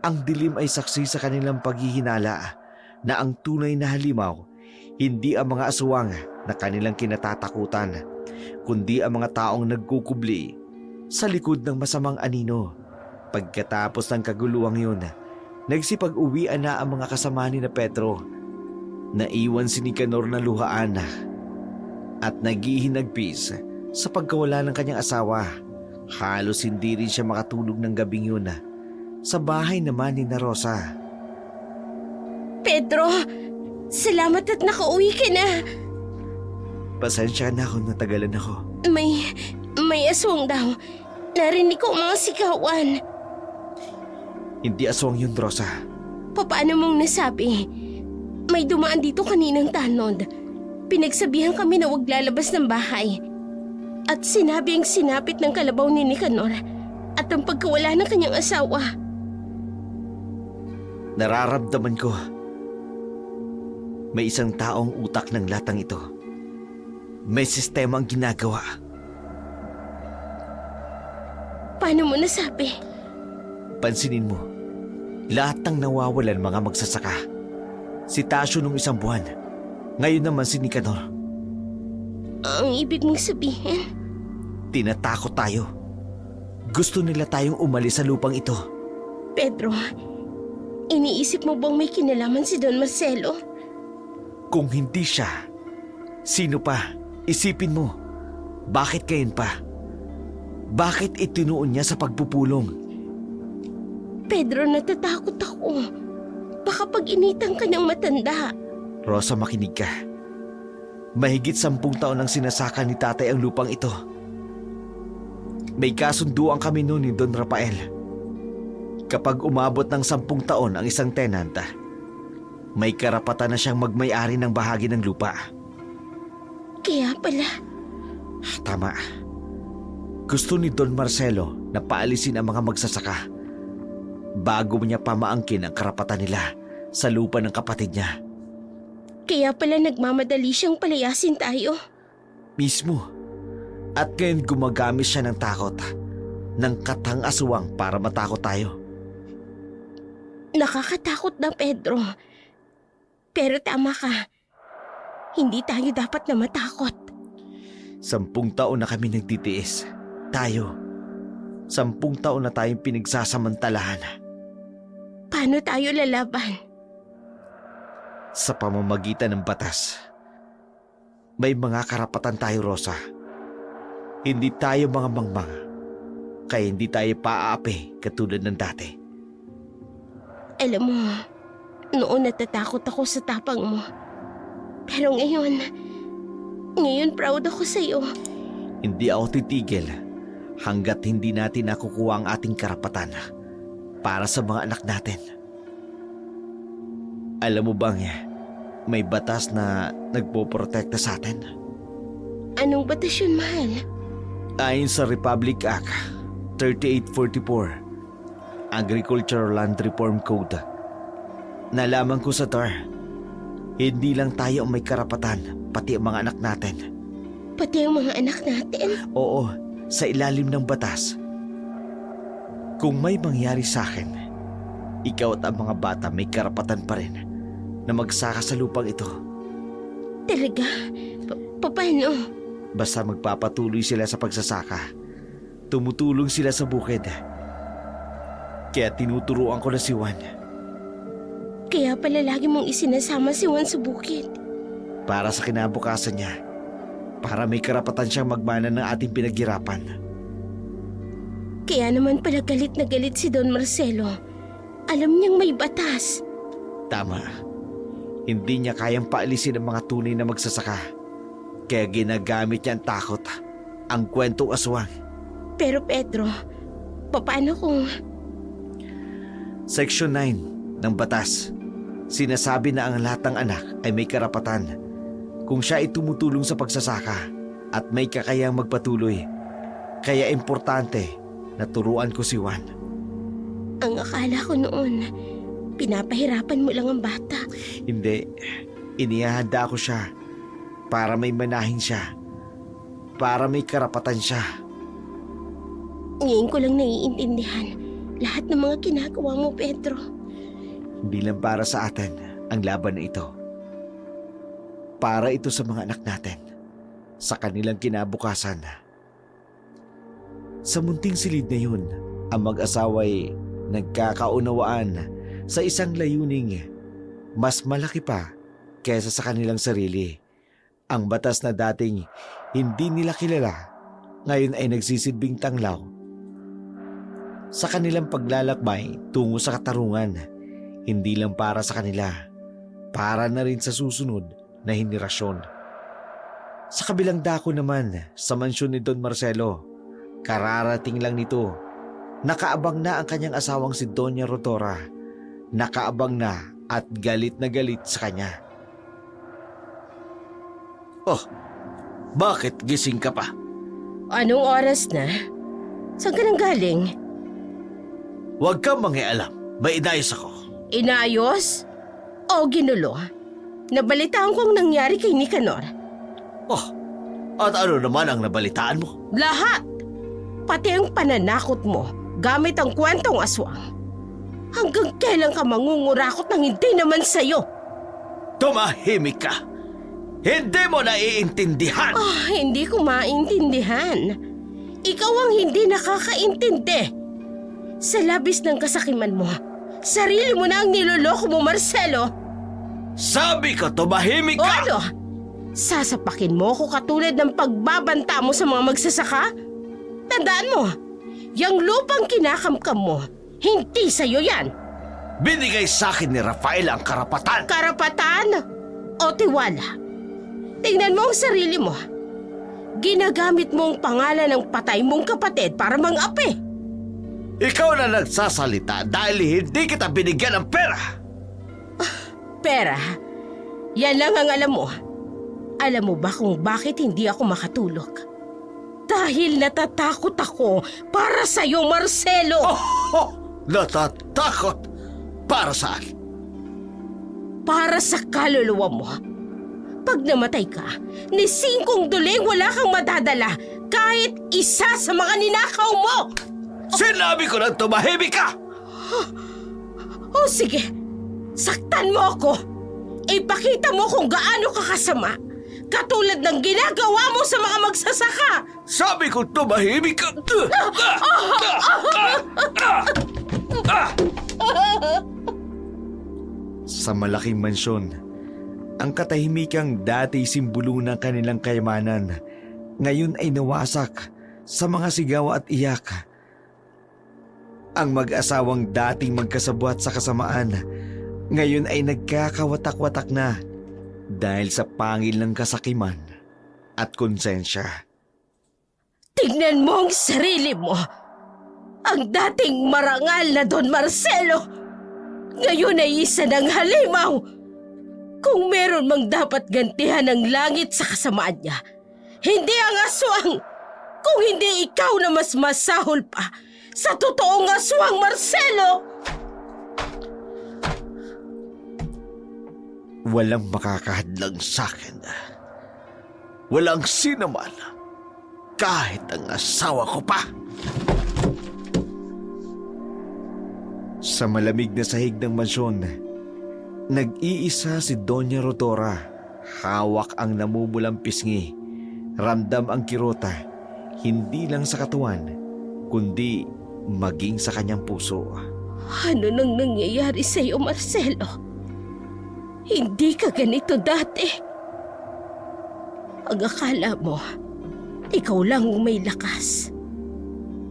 Ang dilim ay saksi sa kanilang paghihinala na ang tunay na halimaw, hindi ang mga aswang na kanilang kinatatakutan, kundi ang mga taong nagkukubli sa likod ng masamang anino. Pagkatapos ng kaguluhang yun, nagsipag-uwian na ang mga kasama ni na Pedro. Naiwan si Nicanor na luhaan at naghihinagpis sa pagkawala ng kanyang asawa. Halos hindi rin siya makatulog ng gabing yun. Sa bahay naman ni na Rosa. Pedro, salamat at nakauwi ka na. Pasensya na kung natagalan ako. May aswang daw. Narinig ko ang mga sigawan. Hindi aswang yun, Rosa. Paano mong nasabi? May dumaan dito kaninang tanod. Pinagsabihan kami na huwag lalabas ng bahay. At sinabi ang sinapit ng kalabaw ni Nicanor at ang pagkawala ng kanyang asawa. Nararamdaman ko. May isang taong utak ng latang ito. May sistema ang ginagawa. Paano mo nasabi? Pansinin mo, lahat ng nawawalan mga magsasaka. Si Tasyo nung isang buwan. Ngayon naman si Nicanor. Ang ibig mong sabihin? Tinatakot tayo. Gusto nila tayong umalis sa lupang ito. Pedro, iniisip mo bang may kinalaman si Don Marcelo? Kung hindi siya, sino pa? Isipin mo. Bakit ngayon pa? Bakit itinuon niya sa pagpupulong? Pedro, natatakot ako. Baka pag-initan ka ng matanda. Rosa, makinig ka. Mahigit 10 taon ang sinasaka ni tatay ang lupang ito. May kasunduan kami noon ni Don Rafael. Kapag umabot ng 10 taon ang isang tenant, may karapatan na siyang magmay-ari ng bahagi ng lupa. Kaya pala, Tama. Gusto ni Don Marcelo na paalisin ang mga magsasaka bago niya pamaangkin ang karapatan nila sa lupa ng kapatid niya. kaya pala nagmamadali siyang palayasin tayo. Mismo. At ngayon gumagamit siya ng takot, ng katang-aswang para matakot tayo. Nakakatakot na, Pedro. Pero tama ka. Hindi tayo dapat na matakot. 10 taon na kami nagtitiis. Tayo. 10 taon na tayong pinagsasamantalahan. Paano tayo lalaban? Sa pamamagitan ng batas. May mga karapatan tayo, Rosa. Hindi tayo mga mangmang. Kaya hindi tayo paaapi katulad ng dati. Alam mo, noon natatakot ako sa tapang mo. Pero ngayon proud ako sa'yo. Hindi ako titigil hanggat hindi natin nakukuha ang ating karapatan para sa mga anak natin. Alam mo bang may batas na nagpoprotekta sa atin? Anong batas yun, mahal? Ayon sa Republic Act 3844, Agricultural Land Reform Code, nalaman ko sa TAR, hindi lang tayo ang may karapatan, pati ang mga anak natin. Pati ang mga anak natin? Oo, sa ilalim ng batas. Kung may mangyari sa akin, ikaw at ang mga bata may karapatan pa rin na magsaka sa lupang ito. Talaga? Paano? Basta magpapatuloy sila sa pagsasaka. Tumutulong sila sa bukid. Kaya tinuturuan ko na si Juan. Kaya pala lagi mong isinasama si Juan sa bukid. Para sa kinabukasan niya. Para may karapatan siyang magmana ng ating pinaghirapan. Kaya naman pala galit na galit si Don Marcelo. Alam niyang may batas. Tama. Hindi niya kayang paalisin ang mga tunay na magsasaka. Kaya ginagamit niya ang takot, ang kwentong aswang. Pero Pedro, paano kung... Section 9 ng batas. Sinasabi na ang lahat ng anak ay may karapatan kung siya ay tumutulong sa pagsasaka at may kakayang magpatuloy. Kaya importante na turuan ko si Juan. Ang akala ko noon, pinapahirapan mo lang ang bata. Hindi, inihahanda ko siya para may manahin siya, para may karapatan siya. Ngayon ko lang naiintindihan lahat ng mga ginagawa mo, Pedro. Hindi lang para sa atin ang laban na ito. Para ito sa mga anak natin, sa kanilang kinabukasan. Sa munting silid na yun, ang mag-asawa'y nagkakaunawaan sa isang layuning mas malaki pa kaysa sa kanilang sarili. Ang batas na dating hindi nila kilala, ngayon ay nagsisilbing tanglaw sa kanilang paglalakbay tungo sa katarungan. Hindi lang para sa kanila, para na rin sa susunod na henerasyon. Sa kabilang dako naman, sa mansyon ni Don Marcelo, Kararating lang nito. Nakaabang na ang kanyang asawang si Doña Rodora. Nakaabang na at galit na galit sa kanya. Oh, bakit gising ka pa? Anong oras na? Saan ka nang galing? Huwag kang mangialam. May inayos ako. Inayos? O ginulo? Nabalitaan ko ang nangyari kay Nicanor. Oh, at ano naman ang nabalitaan mo? Lahat! Pati ang pananakot mo gamit ang kwentong aswang. Hanggang kailan ka mangungurakot ng hindi naman sa'yo? Tumahimik ka! Hindi mo naiintindihan! Hindi ko maintindihan. Ikaw ang hindi nakakaintindi. Sa labis ng kasakiman mo, sarili mo na ang niloloko mo, Marcelo. Sabi ko, tumahimik O ka! ano? Sasapakin mo ko katulad ng pagbabanta mo sa mga magsasaka? Tandaan mo, yung lupang kinakamkam mo, hindi sa'yo yan. Binigay sa akin ni Rafael ang karapatan! Karapatan o tiwala? Tingnan mo ang sarili mo. Ginagamit mo ang pangalan ng patay mong kapatid para mang-api. Ikaw na nagsasalita dahil hindi kita binigyan ng pera! Pera, yan lang ang alam mo. Alam mo ba kung bakit hindi ako makatulog? Dahil natatakot ako para sa'yo, Marcelo! Oh, natatakot! Para saan? Para sa kaluluwa mo. Pag namatay ka, ni 5 duling wala kang madadala kahit isa sa mga ninakaw mo! Sinabi ko na tumahimik ka! O sige, saktan mo ako. Ipakita mo kung gaano ka kasama. Katulad ng ginagawa mo sa mga magsasaka. Sabi ko tumahimik ka! Sa malaking mansyon, ang katahimikang dati simbolo ng kanilang kayamanan, ngayon ay nawasak sa mga sigaw at iyak. Ang mag-asawang dating magkasabwat sa kasamaan, ngayon ay nagkakawatak-watak na dahil sa pangil ng kasakiman at konsensya. Tignan mo ang sarili mo. Ang dating marangal na Don Marcelo, ngayon ay isa ng halimaw. Kung meron mang dapat gantihan ng langit sa kasamaan niya, hindi ang aswang, kung hindi ikaw na mas masahol pa sa totoong aswang, Marcelo! Walang makakahadlang sa akin. Walang sinaman. Kahit ang asawa ko pa. Sa malamig na sahig ng mansyon, nag-iisa si Doña Rodora. Hawak ang namumulang pisngi. Ramdam ang kirota, hindi lang sa katawan, kundi maging sa kanyang puso. Ano nang nangyayari sa iyo, Marcelo? Hindi ka ganito dati. Ang akala mo, ikaw lang ang may lakas.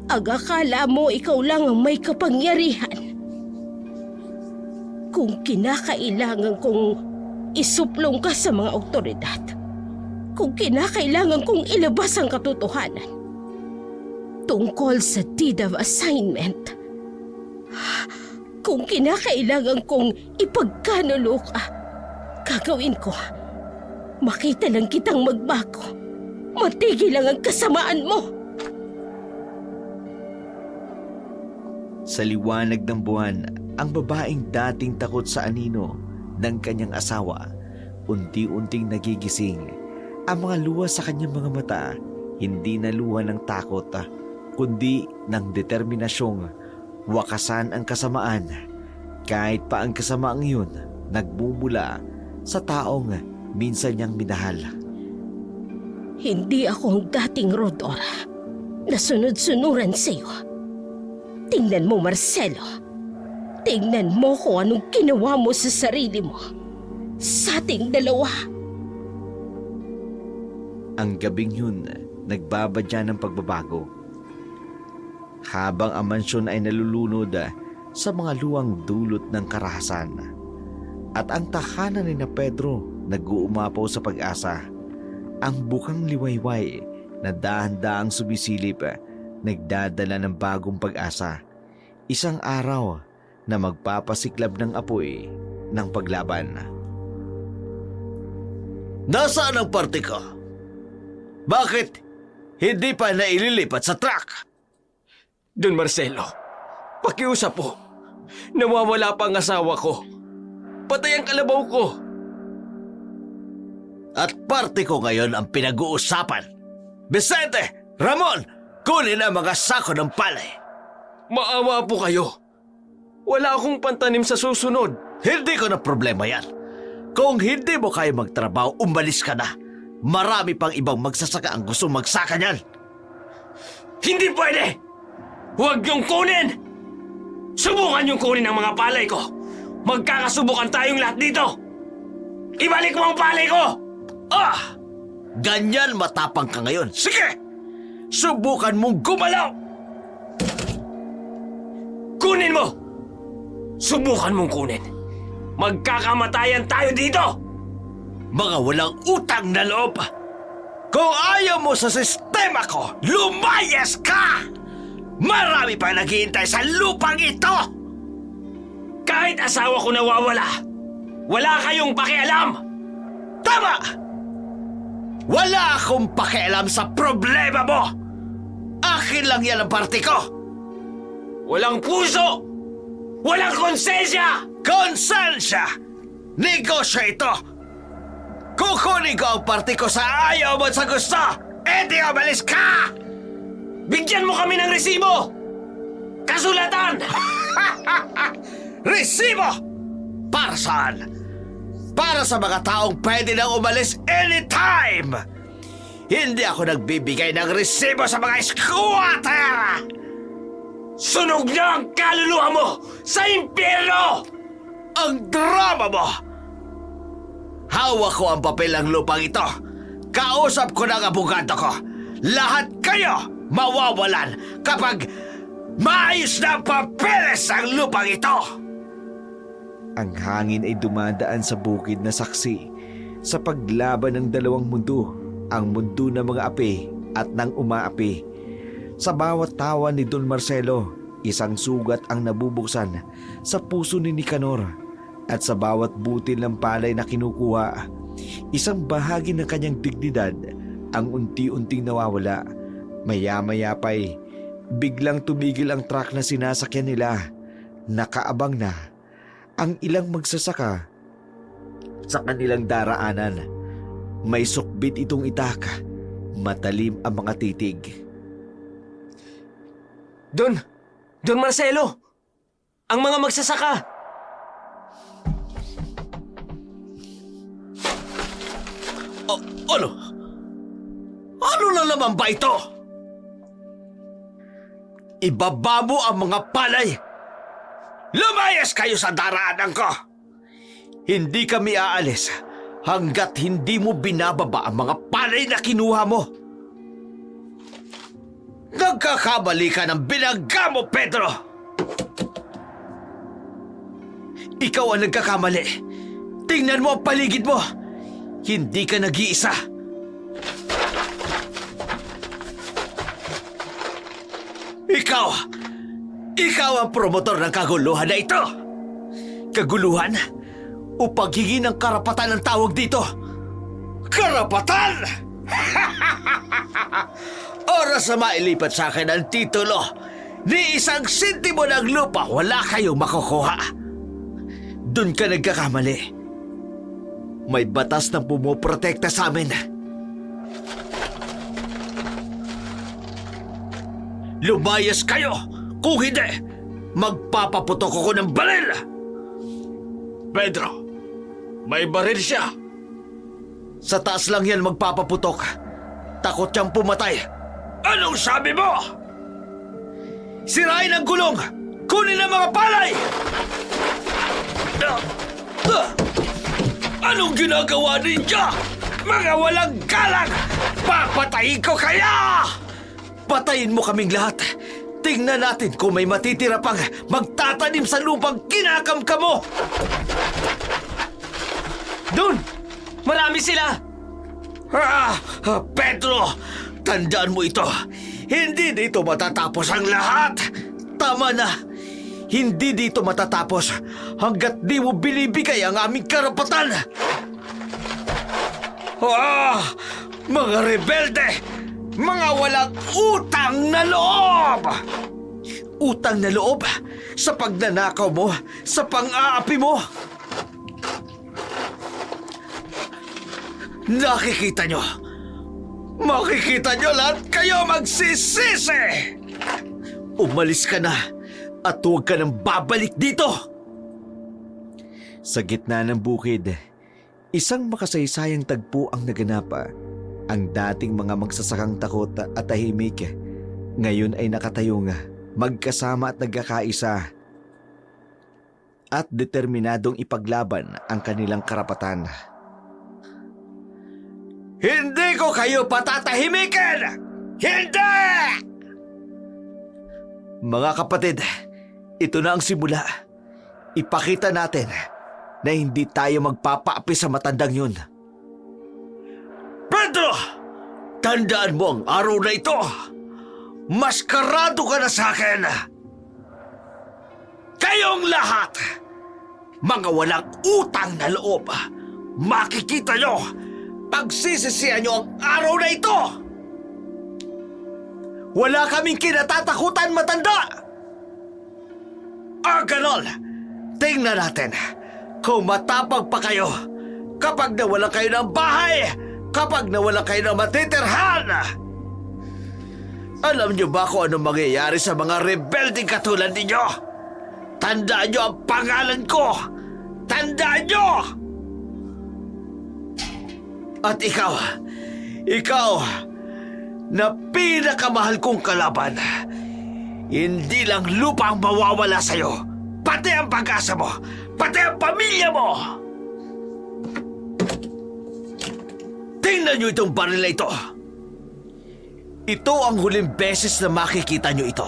Ang akala mo, ikaw lang ang may kapangyarihan. Kung kinakailangan kong isuplong ka sa mga otoridad, kung kinakailangan kong ilabas ang katotohanan tungkol sa deed of assignment, kung kinakailangan kong ipagkanulo ka, gagawin ko. Makita lang kitang magbago. Matigil lang ang kasamaan mo. Sa liwanag ng buwan, ang babaeng dating takot sa anino ng kanyang asawa, unti-unting nagigising. Ang mga luha sa kanyang mga mata, hindi na luha ng takot, kundi ng determinasyong wakasan ang kasamaan. Kahit pa ang kasamaang yun, nagmumula sa taong minsan niyang minahal. Hindi ako ang dating Rodora na sunod-sunuran sa'yo. Tingnan mo, Marcelo. Tingnan mo kung anong ginawa mo sa sarili mo. Sa ating dalawa. Ang gabing yun, nagbabadya ng pagbabago. Habang ang mansyon ay nalulunod sa mga luwang dulot ng karahasan. At ang tahanan ni na Pedro nag-uumapaw sa pag-asa. Ang bukang liwayway na dahan-daang sumisilip nagdadala ng bagong pag-asa. Isang araw na magpapasiklab ng apoy ng paglaban. Nasaan ang party ko? Bakit hindi pa naililipat sa truck? Don Marcelo, pakiusap po. Nawawala pa ang asawa ko. Patay ang kalabaw ko. At party ko ngayon ang pinag-uusapan. Vicente! Ramon! Kunin ang mga sako ng palay. Maawa po kayo. Wala akong pantanim sa susunod. Hindi ko na problema yan. Kung hindi mo kaya magtrabaho, umalis ka na. Marami pang ibang magsasaka ang gusto magsaka niyan. Hindi pwede! Huwag niyong kunin! Subukan niyong kunin ang mga palay ko. Magkakasubukan tayong lahat dito. Ibalik mo ang palay ko! Ah! Ganyan matapang ka ngayon. Sige! Subukan mong gumalaw! Kunin mo! Subukan mong kunin. Magkakamatayan tayo dito! Mga walang utang na loob! Kung ayaw mo sa sistema ko, lumayas ka! Marami pa naghihintay sa lupang ito! Kahit asawa ko nawawala, wala kayong pakialam! Tama! Wala akong pakialam sa problema mo! Akin lang yan ang party ko! Walang puso! Walang konsensya! Konsensya! Negosyo ito! Kukunin ko ang party ko sa ayaw mo at sa gusto! E di umalis ka! Bigyan mo kami ng resibo! Kasulatan! Resibo! Para saan? Para sa mga taong pwede nang umalis anytime! Hindi ako nagbibigay ng resibo sa mga squatter! Sunog na ang kaluluwa mo sa impyerno! Ang drama mo! Hawak ko ang papel ng lupang ito. Kausap ko ng abogado ko. Lahat kayo mawawalan kapag maayos na ang papeles ang lupang ito! Ang hangin ay dumadaan sa bukid na saksi sa paglaban ng dalawang mundo, ang mundo ng mga api at ng umaapi. Sa bawat tawa ni Don Marcelo, isang sugat ang nabubuksan sa puso ni Nicanor, at sa bawat butil ng palay na kinukuha, isang bahagi ng kanyang dignidad ang unti-unting nawawala. Maya-maya pa'y biglang tumigil ang truck na sinasakyan nila. Nakaabang na ang ilang magsasaka sa kanilang daraanan. May sukbit itong itak, matalim ang mga titig. Don Marcelo! Ang mga magsasaka! Ano? Ano na naman ba ito? Ibaba mo ang mga palay! Lumayas kayo sa daraanan ko! Hindi kami aalis hanggat hindi mo binababa ang mga palay na kinuha mo. Nagkakamali ka ng binangga mo, Pedro! Ikaw ang nagkakamali. Tingnan mo ang paligid mo. Hindi ka nag-iisa. Ikaw ang promotor ng kaguluhan na ito. Kaguluhan o paghingi ng karapatan ang tawag dito. Karapatan! Oras na mailipat sa akin ang titulo. Ni isang sentimo ng lupa, wala kayong makukuha. Doon ka nagkakamali. May batas na pumoprotekta sa amin. Lumayas kayo! Kung hindi, magpapaputok ako ng baril! Pedro, may baril siya. Sa taas lang yan magpapaputok. Takot siyang pumatay. Anong sabi mo? Sirain ang gulong! Kunin ang mga palay! Anong ginagawa ninyo? Mga walang galang! Papatayin ko kaya! Patayin mo kaming lahat. Tingnan natin kung may matitira pang magtatanim sa lupang kinakamkam mo! Don! Marami sila! Pedro! Tandaan mo ito. Hindi dito matatapos ang lahat! Tama na! Hindi dito matatapos hanggat di mo binibigay ang aming karapatan! Mga rebelde! Mga walang utang na loob! Utang na loob sa pagnanakaw mo, sa pang-aapi mo! Nakikita nyo! Makikita nyo lahat kayo magsisisi! Umalis ka na at huwag ka nang babalik dito! Sa gitna ng bukid, isang makasaysayang tagpo ang naganap. Ang dating mga magsasakang takot at tahimik, ngayon ay nakatayong magkasama at nagkakaisa at determinadong ipaglaban ang kanilang karapatan. Hindi ko kayo patatahimikin! Hindi! Mga kapatid, ito na ang simula. Ipakita natin na hindi tayo magpapaapi sa matandang yun. Pedro! Tandaan mo ang araw na ito! Maskarado ka na sa akin! Kayong lahat! Mga walang utang na loob! Makikita nyo! Pagsisisihan nyo ang araw na ito! Wala kaming kinatatakutan, matanda! Ganon! Tingnan natin kung matapang pa kayo kapag nawalan kayo ng bahay, kapag nawalan kayo ng matitirhan! Alam nyo ba kung anong mangyayari sa mga rebelding katulad ninyo? Tandaan nyo ang pangalan ko! Tandaan nyo! At ikaw na pinakamahal kong kalaban, hindi lang lupa ang mawawala sa'yo, pati ang pag-asa mo, pati ang pamilya mo! Tingnan nyo itong baril na ito. Ito ang huling beses na makikita nyo ito.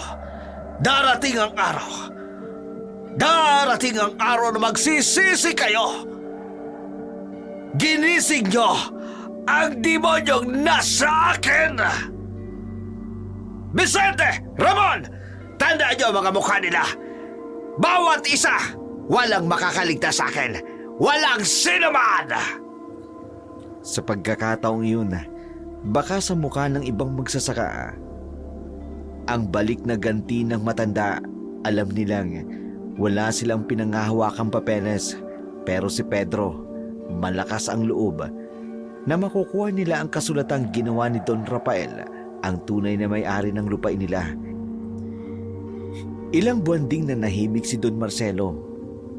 Darating ang araw na magsisisi kayo. Ginising nyo ang demonyong nasa akin! Vicente! Ramon! Tandaan nyo ang mga mukha nila! Bawat isa! Walang makakaligtas sa akin! Walang sinuman! Sa pagkakataong iyon, baka sa mukha ng ibang magsasaka, ang balik na ganti ng matanda, alam nilang wala silang pinangahawakang papeles, pero si Pedro, malakas ang loob na makukuha nila ang kasulatang ginawa ni Don Rafael, ang tunay na may-ari ng lupain nila. Ilang buwan ding nanahimik si Don Marcelo.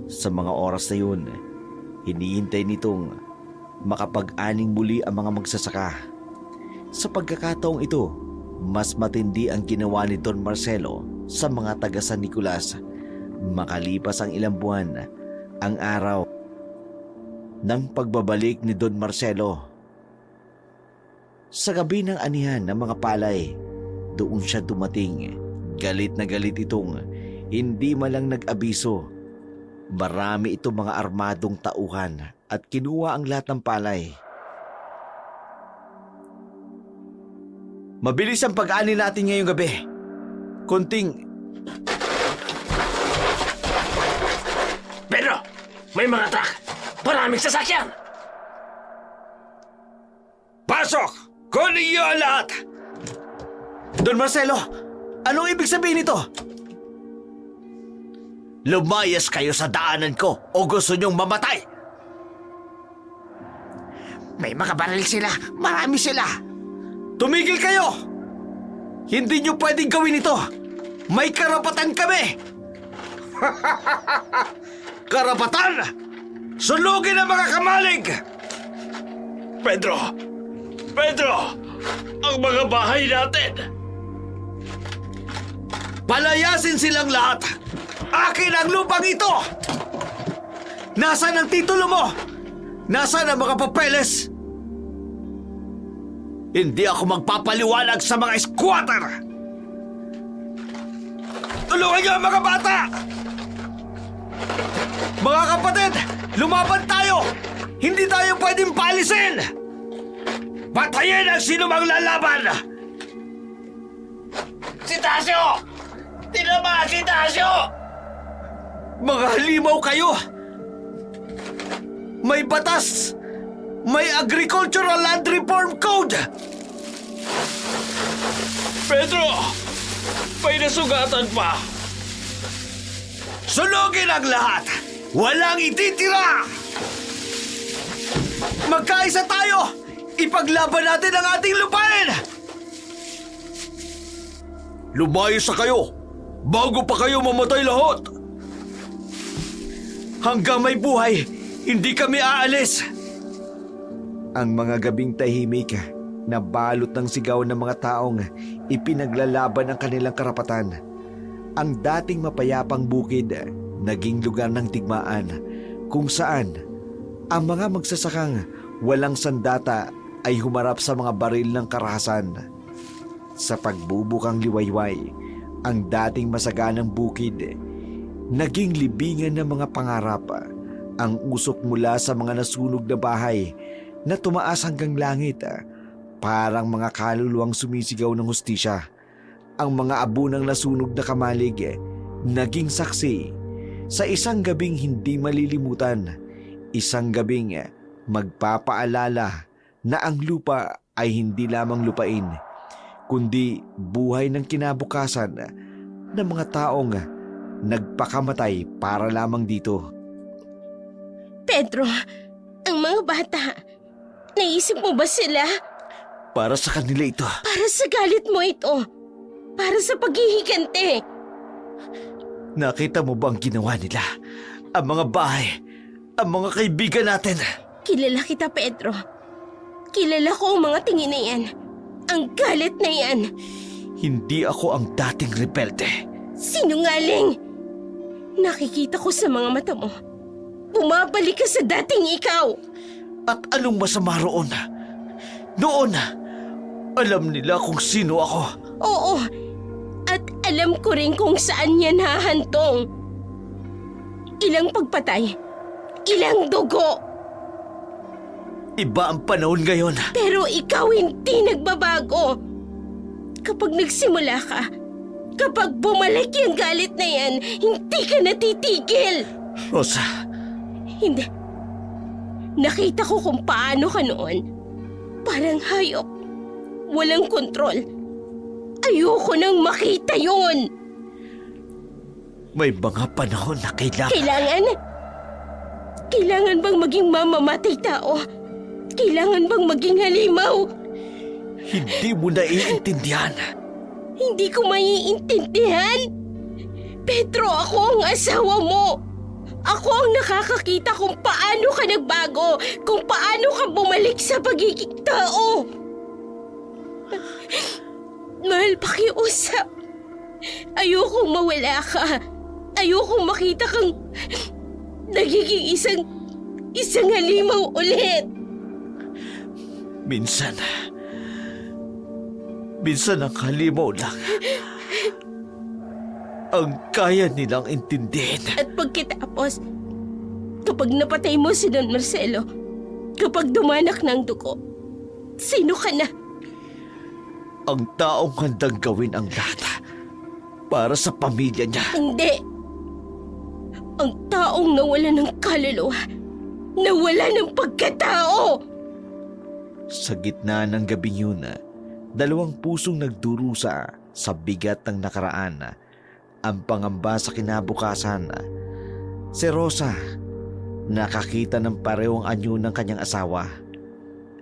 Sa mga oras na yun, hinihintay nitong makapag-aning muli ang mga magsasaka. Sa pagkakataong ito, mas matindi ang ginawa ni Don Marcelo sa mga taga San Nicolas. Makalipas ang ilang buwan, ang araw ng pagbabalik ni Don Marcelo. Sa gabi ng anihan ng mga palay, doon siya dumating. Galit na galit itong hindi malang nag-abiso. Marami itong mga armadong tauhan at kinuha ang lahat ng palay. Mabilis ang pag-ani natin ngayong gabi. Pedro! May mga truck! Maraming sasakyan! Pasok! Kunin niyo ang lahat! Don Marcelo, anong ibig sabihin nito? Lumayas kayo sa daanan ko o gusto niyong mamatay? May mga baril sila. Marami sila. Tumigil kayo! Hindi niyo pwedeng gawin ito. May karapatan kami. Karapatan? Sunugin ang mga kamalig! Pedro! Pedro! Ang mga bahay natin! Palayasin silang lahat! Akin ang lupang ito! Nasaan ang titulo mo? Nasaan ang mga papeles? Hindi ako magpapaliwanag sa mga squatter! Tulungan niyo ang mga bata! Mga kapatid, lumaban tayo! Hindi tayo pwedeng paalisin! Patayin ang sino mang lalaban! Si Tasyo! Tinamaan si Tasyo! Mga halimaw kayo! May batas! May Agricultural Land Reform Code! Pedro! May nasugatan pa! Sunugin ang lahat! Walang ititira! Magkaisa tayo! Ipaglaban natin ang ating lupain! Lumayas sa kayo! Bago pa kayo mamatay lahat! Hanggang may buhay, hindi kami aalis! Ang mga gabing tahimik na balot ng sigaw ng mga taong ipinaglalaban ang kanilang karapatan. Ang dating mapayapang bukid naging lugar ng digmaan kung saan ang mga magsasakang walang sandata ay humarap sa mga baril ng karahasan. Sa pagbubukang liwayway, ang dating masaganang bukid naging libingan ng mga pangarap. Ang usok mula sa mga nasunog na bahay na tumaas hanggang langit, parang mga kaluluwang sumisigaw ng hustisya. Ang mga abo ng nasunog na kamalig naging saksi sa isang gabing hindi malilimutan. Isang gabing magpapaalala na ang lupa ay hindi lamang lupain, kundi buhay ng kinabukasan ng mga taong nagpakamatay para lamang dito. Pedro, ang mga bata, naisip mo ba sila? Para sa kanila ito. Para sa galit mo ito. Para sa paghihigante. Nakita mo ba ang ginawa nila? Ang mga bahay, ang mga kaibigan natin. Kilala kita, Pedro. Kilala ko ang mga tingin na yan. Ang galit na yan. Hindi ako ang dating rebelde. Sinungaling! Nakikita ko sa mga mata mo. Bumabalik ka sa dating ikaw. At anong masama roon? Noon, alam nila kung sino ako. Oo. At alam ko rin kung saan yan hahantong. Ilang pagpatay. Ilang dugo. Iba ang panahon ngayon. Pero ikaw hindi nagbabago. Kapag nagsimula ka, kapag bumalik yung galit na yan, hindi ka natitigil. Rosa, Hindi. Nakita ko kung paano ka noon. Parang hayop. Walang kontrol. Ayoko nang makita yun. may mga panahon na kailangan... Kailangan bang maging mamamatay tao? Kailangan bang maging halimaw? Hindi mo naiintindihan. Hindi ko maiintindihan. Pedro, ako ang asawa mo. Ako ang nakakakita kung paano ka nagbago, kung paano ka bumalik sa pagiging tao. Mahal, pakiusap. Ayokong mawala ka. Ayokong makita kang nagiging isang halimaw ulit. Minsan ang halimaw lang ang kaya nilang intindihin. At pagkatapos, kapag napatay mo si Don Marcelo, kapag dumanak ng dugo, sino ka na? Ang taong handang gawin ang lahat para sa pamilya niya. Hindi. Ang taong nawala ng kaluluwa, nawala ng pagkatao. Sa gitna ng gabing yun, dalawang pusong nagdurusa sa bigat ng nakaraan. Ang pangamba sa kinabukasan. Si Rosa, nakakita ng parehong anyo ng kanyang asawa.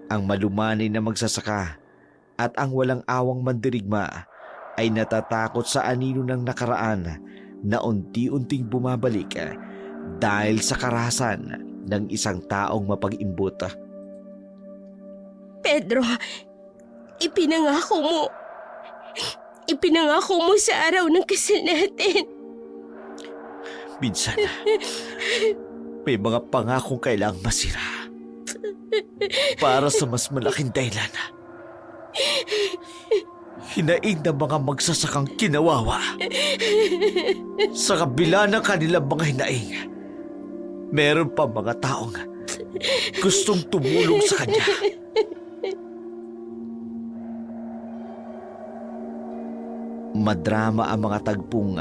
Ang malumani na magsasaka at ang walang awang mandirigma ay natatakot sa anino ng nakaraan na unti-unting bumabalik dahil sa karahasan ng isang taong mapag-imbot. Pedro, ipinangako mo sa araw ng kasal natin. Minsan, may mga pangakong kailangang masira para sa mas malaking dahilan. Hinaing ng mga magsasakang kinawawa. Sa kabila ng kanilang mga hinaing, meron pa mga taong gustong tumulong sa kanya. Madrama ang mga tagpong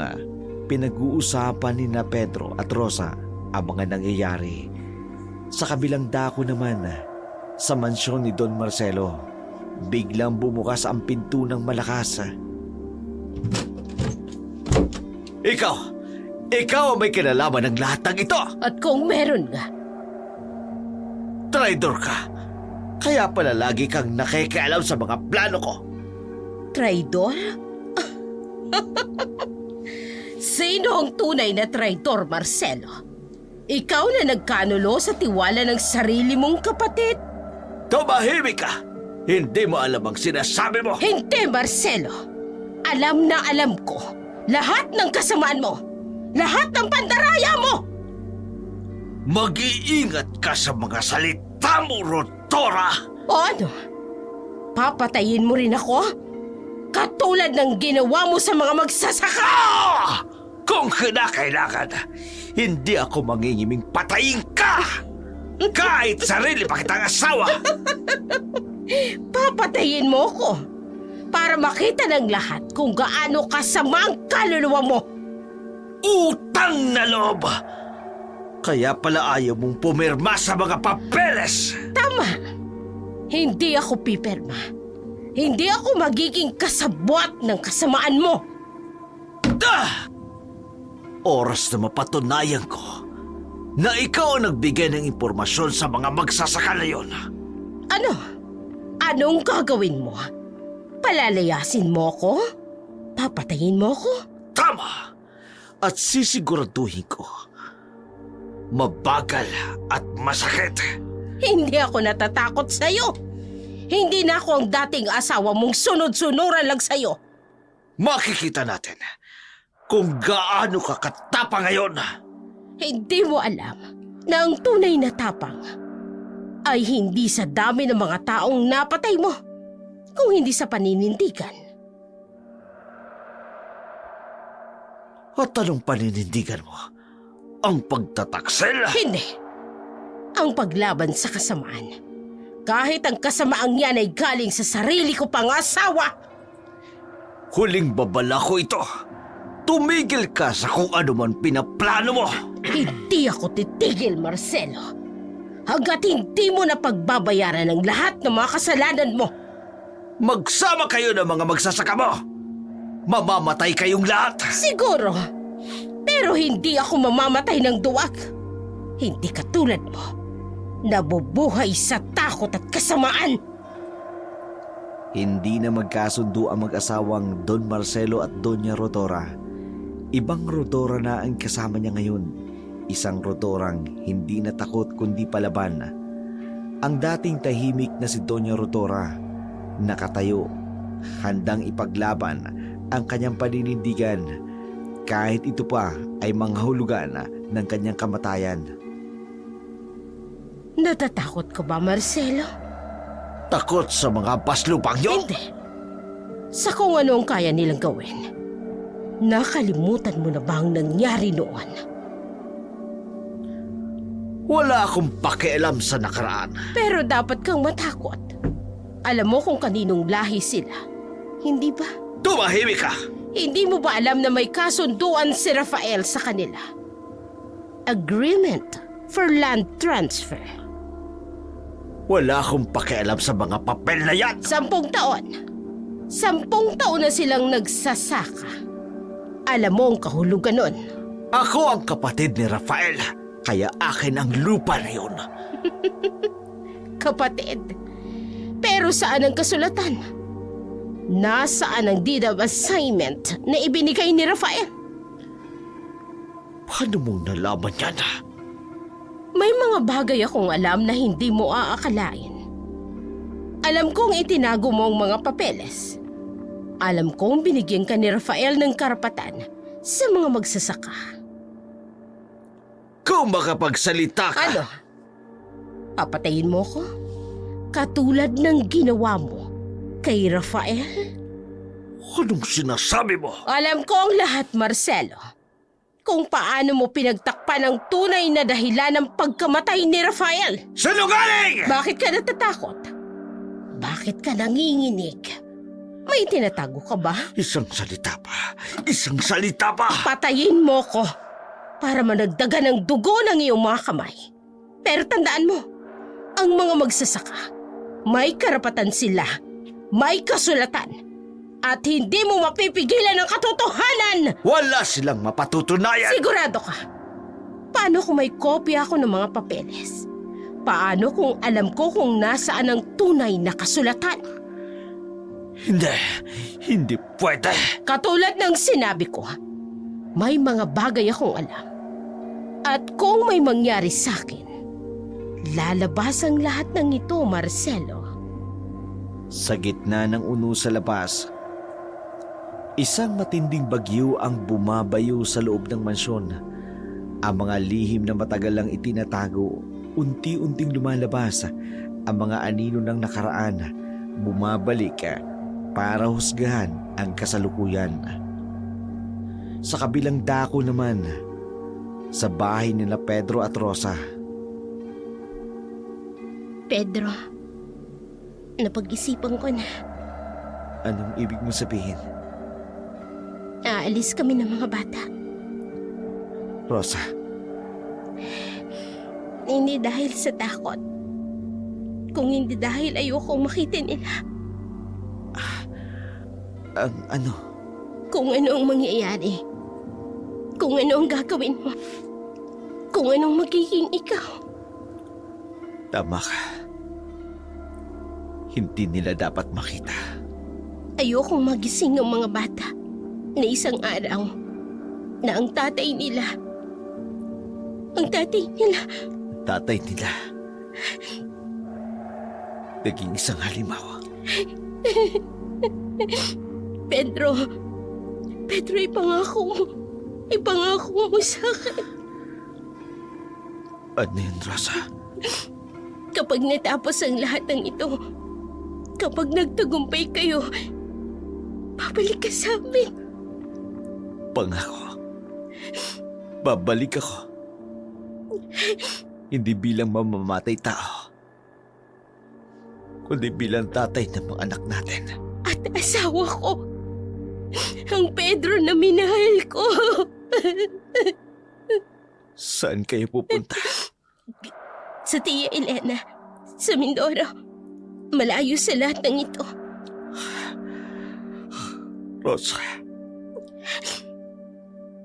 pinag-uusapan ni na Pedro at Rosa ang mga nangyayari. Sa kabilang dako naman, sa mansyon ni Don Marcelo, biglang bumukas ang pinto ng malakas. Ikaw ang may kinalaman ng lahat ng ito! At kung meron nga, Traidor ka! Kaya pala lagi kang nakikialam sa mga plano ko! traidor? Sino ang tunay na traidor, Marcelo? Ikaw na nagkanulo sa tiwala ng sarili mong kapatid? Tumahimik ka! Hindi mo alam ang sinasabi mo! Hindi, Marcelo. Alam na alam ko. Lahat ng kasamaan mo. Lahat ng pandaraya mo. Mag-iingat ka sa mga salita mo, Rodora! O ano? Papatayin mo rin ako? Katulad ng ginawa mo sa mga magsasaka! Ah! Kung kinakailangan, hindi ako mangingiming patayin ka! Kahit sarili pa kitang asawa! Papatayin mo ko para makita ng lahat kung gaano kasama ang kaluluwa mo. Utang na loob! Kaya pala ayaw mong pumirma sa mga papeles! Tama. Hindi ako pipirma. Hindi ako magiging kasabwat ng kasamaan mo. Ah! Oras na mapatunayan ko na ikaw ang nagbigay ng impormasyon sa mga magsasaka na yon. Ano? Anong gagawin mo? Palalayasin mo ko? Papatayin mo ko? Tama! At sisiguraduhin ko, mabagal at masakit. Hindi ako natatakot sa'yo. Hindi na ako ang dating asawa mong sunod-sunuran lang sa'yo. Makikita natin kung gaano ka katapang ngayon. Hindi mo alam na ang tunay na tapang ay hindi sa dami ng mga taong napatay mo, kung hindi sa paninindigan. At anong paninindigan mo? Ang pagtataksil? Hindi. Ang paglaban sa kasamaan. Kahit ang kasamaang yan ay galing sa sarili ko pang asawa. Huling babala ko ito. Tumigil ka sa kung ano man pinaplano mo. Hindi ako titigil, Marcelo. Hanggat hindi mo na pagbabayaran ng lahat ng mga kasalanan mo. Magsama kayo ng mga magsasaka mo. Mamamatay kayong lahat. Siguro. Pero hindi ako mamamatay ng duwag. Hindi katulad mo. Nabubuhay sa takot at kasamaan. Hindi na magkasundo ang mag-asawang Don Marcelo at Doña Rodora. Ibang Rodora na ang kasama niya ngayon. Isang Rodorang hindi na takot kundi palaban. Ang dating tahimik na si Doña Rodora, nakatayo, handang ipaglaban ang kanyang paninindigan kahit ito pa ay manghahulugan ng kanyang kamatayan. Natatakot ka ba, Marcelo? Takot sa mga paslupang yon? Hindi. Sa kung ano ang kaya nilang gawin. Nakalimutan mo na ba ang nangyari noon? Wala akong pakialam sa nakaraan. Pero dapat kang matakot. Alam mo kung kaninong lahi sila. Hindi ba? Tumahimik ka! Hindi mo ba alam na may kasunduan si Rafael sa kanila? Agreement for land transfer. Wala akong pakialam sa mga papel na yan. 10 taon. 10 taon na silang nagsasaka. Alam mo ang kahulugan nun. Ako ang kapatid ni Rafael, kaya akin ang lupa na yun. Kapatid. Pero saan ang kasulatan? Nasaan ang deed of assignment na ibinigay ni Rafael? Paano mong nalaman yan? May mga bagay akong alam na hindi mo aakalain. Alam kong itinago mo ang mga papeles. Alam kong binigyan ka ni Rafael ng karapatan sa mga magsasaka. Kung makapagsalita ka... Ano? Papatayin mo ko? Katulad ng ginawa mo kay Rafael? Anong sinasabi mo? Alam ko ang lahat, Marcelo. Kung paano mo pinagtakpan ang tunay na dahilan ng pagkamatay ni Rafael. Sinungaling! Bakit ka natatakot? Bakit ka nanginginig? May tinatago ka ba? Isang salita pa. Isang salita pa! Patayin mo ko para managdagan ng dugo ng iyong mga kamay. Pero tandaan mo, ang mga magsasaka, may karapatan sila, may kasulatan, at hindi mo mapipigilan ang katotohanan! Wala silang mapatutunayan! Sigurado ka? Paano kung may kopya ako ng mga papeles? Paano kung alam ko kung nasaan ang tunay na kasulatan? Hindi pwede. Katulad ng sinabi ko, may mga bagay akong alam. At kung may mangyari sa akin, lalabas ang lahat ng ito, Marcelo. Sa gitna ng uno sa labas, isang matinding bagyo ang bumabayo sa loob ng mansyon. Ang mga lihim na matagal lang itinatago, unti-unting lumalabas. Ang mga anino ng nakaraan, bumabalik para husgahan ang kasalukuyan. Sa kabilang dako naman, sa bahay nila Pedro at Rosa. Pedro, napag-isipan ko na. Anong ibig mo sabihin? Aalis kami ng mga bata. Rosa, Hindi dahil sa takot. Kung hindi dahil ayokong makita nila. ano? Kung ano ang mangyayari. Kung ano ang gagawin mo. Kung anong magiging ikaw. Tama ka. Hindi nila dapat makita. Ayokong magising ng mga bata na isang araw na ang tatay nila, Tatay nila. Naging isang halimaw. Pedro, ipangako mo sa akin. Ano yun, Rosa? Kapag natapos ang lahat ng ito, kapag nagtagumpay kayo, babalik ka sa amin. Pangako. Babalik ako. Hindi bilang mamamatay tao, kundi bilang tatay ng mga anak natin. At asawa ko, ang Pedro na minahal ko. Saan kayo pupunta? Sa Tia Elena, sa Mindoro. Malayo sa lahat ng ito. Rosa,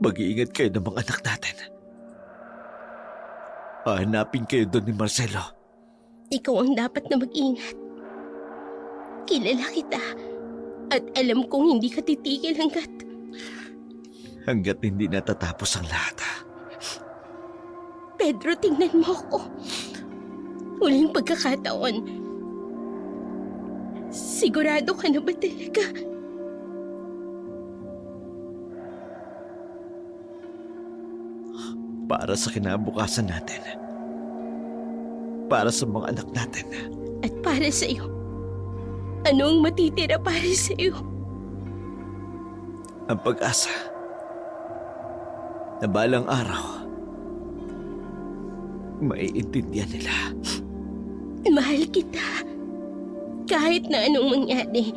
mag-iingat kayo ng mga anak natin. Hahanapin kayo doon ni Marcelo. Ikaw ang dapat na mag-ingat. Kilala kita. At alam kong hindi ka titigil Hanggat hindi natatapos ang lahat. Pedro, tingnan mo ako. Huling pagkakataon. Sigurado ka na ba talaga? Para sa kinabukasan natin. Para sa mga anak natin. At para sa iyo. Ano ang matitira para sa iyo? Ang pag-asa na balang araw maiintindihan nila. Mahal kita. Kahit na anong mangyari.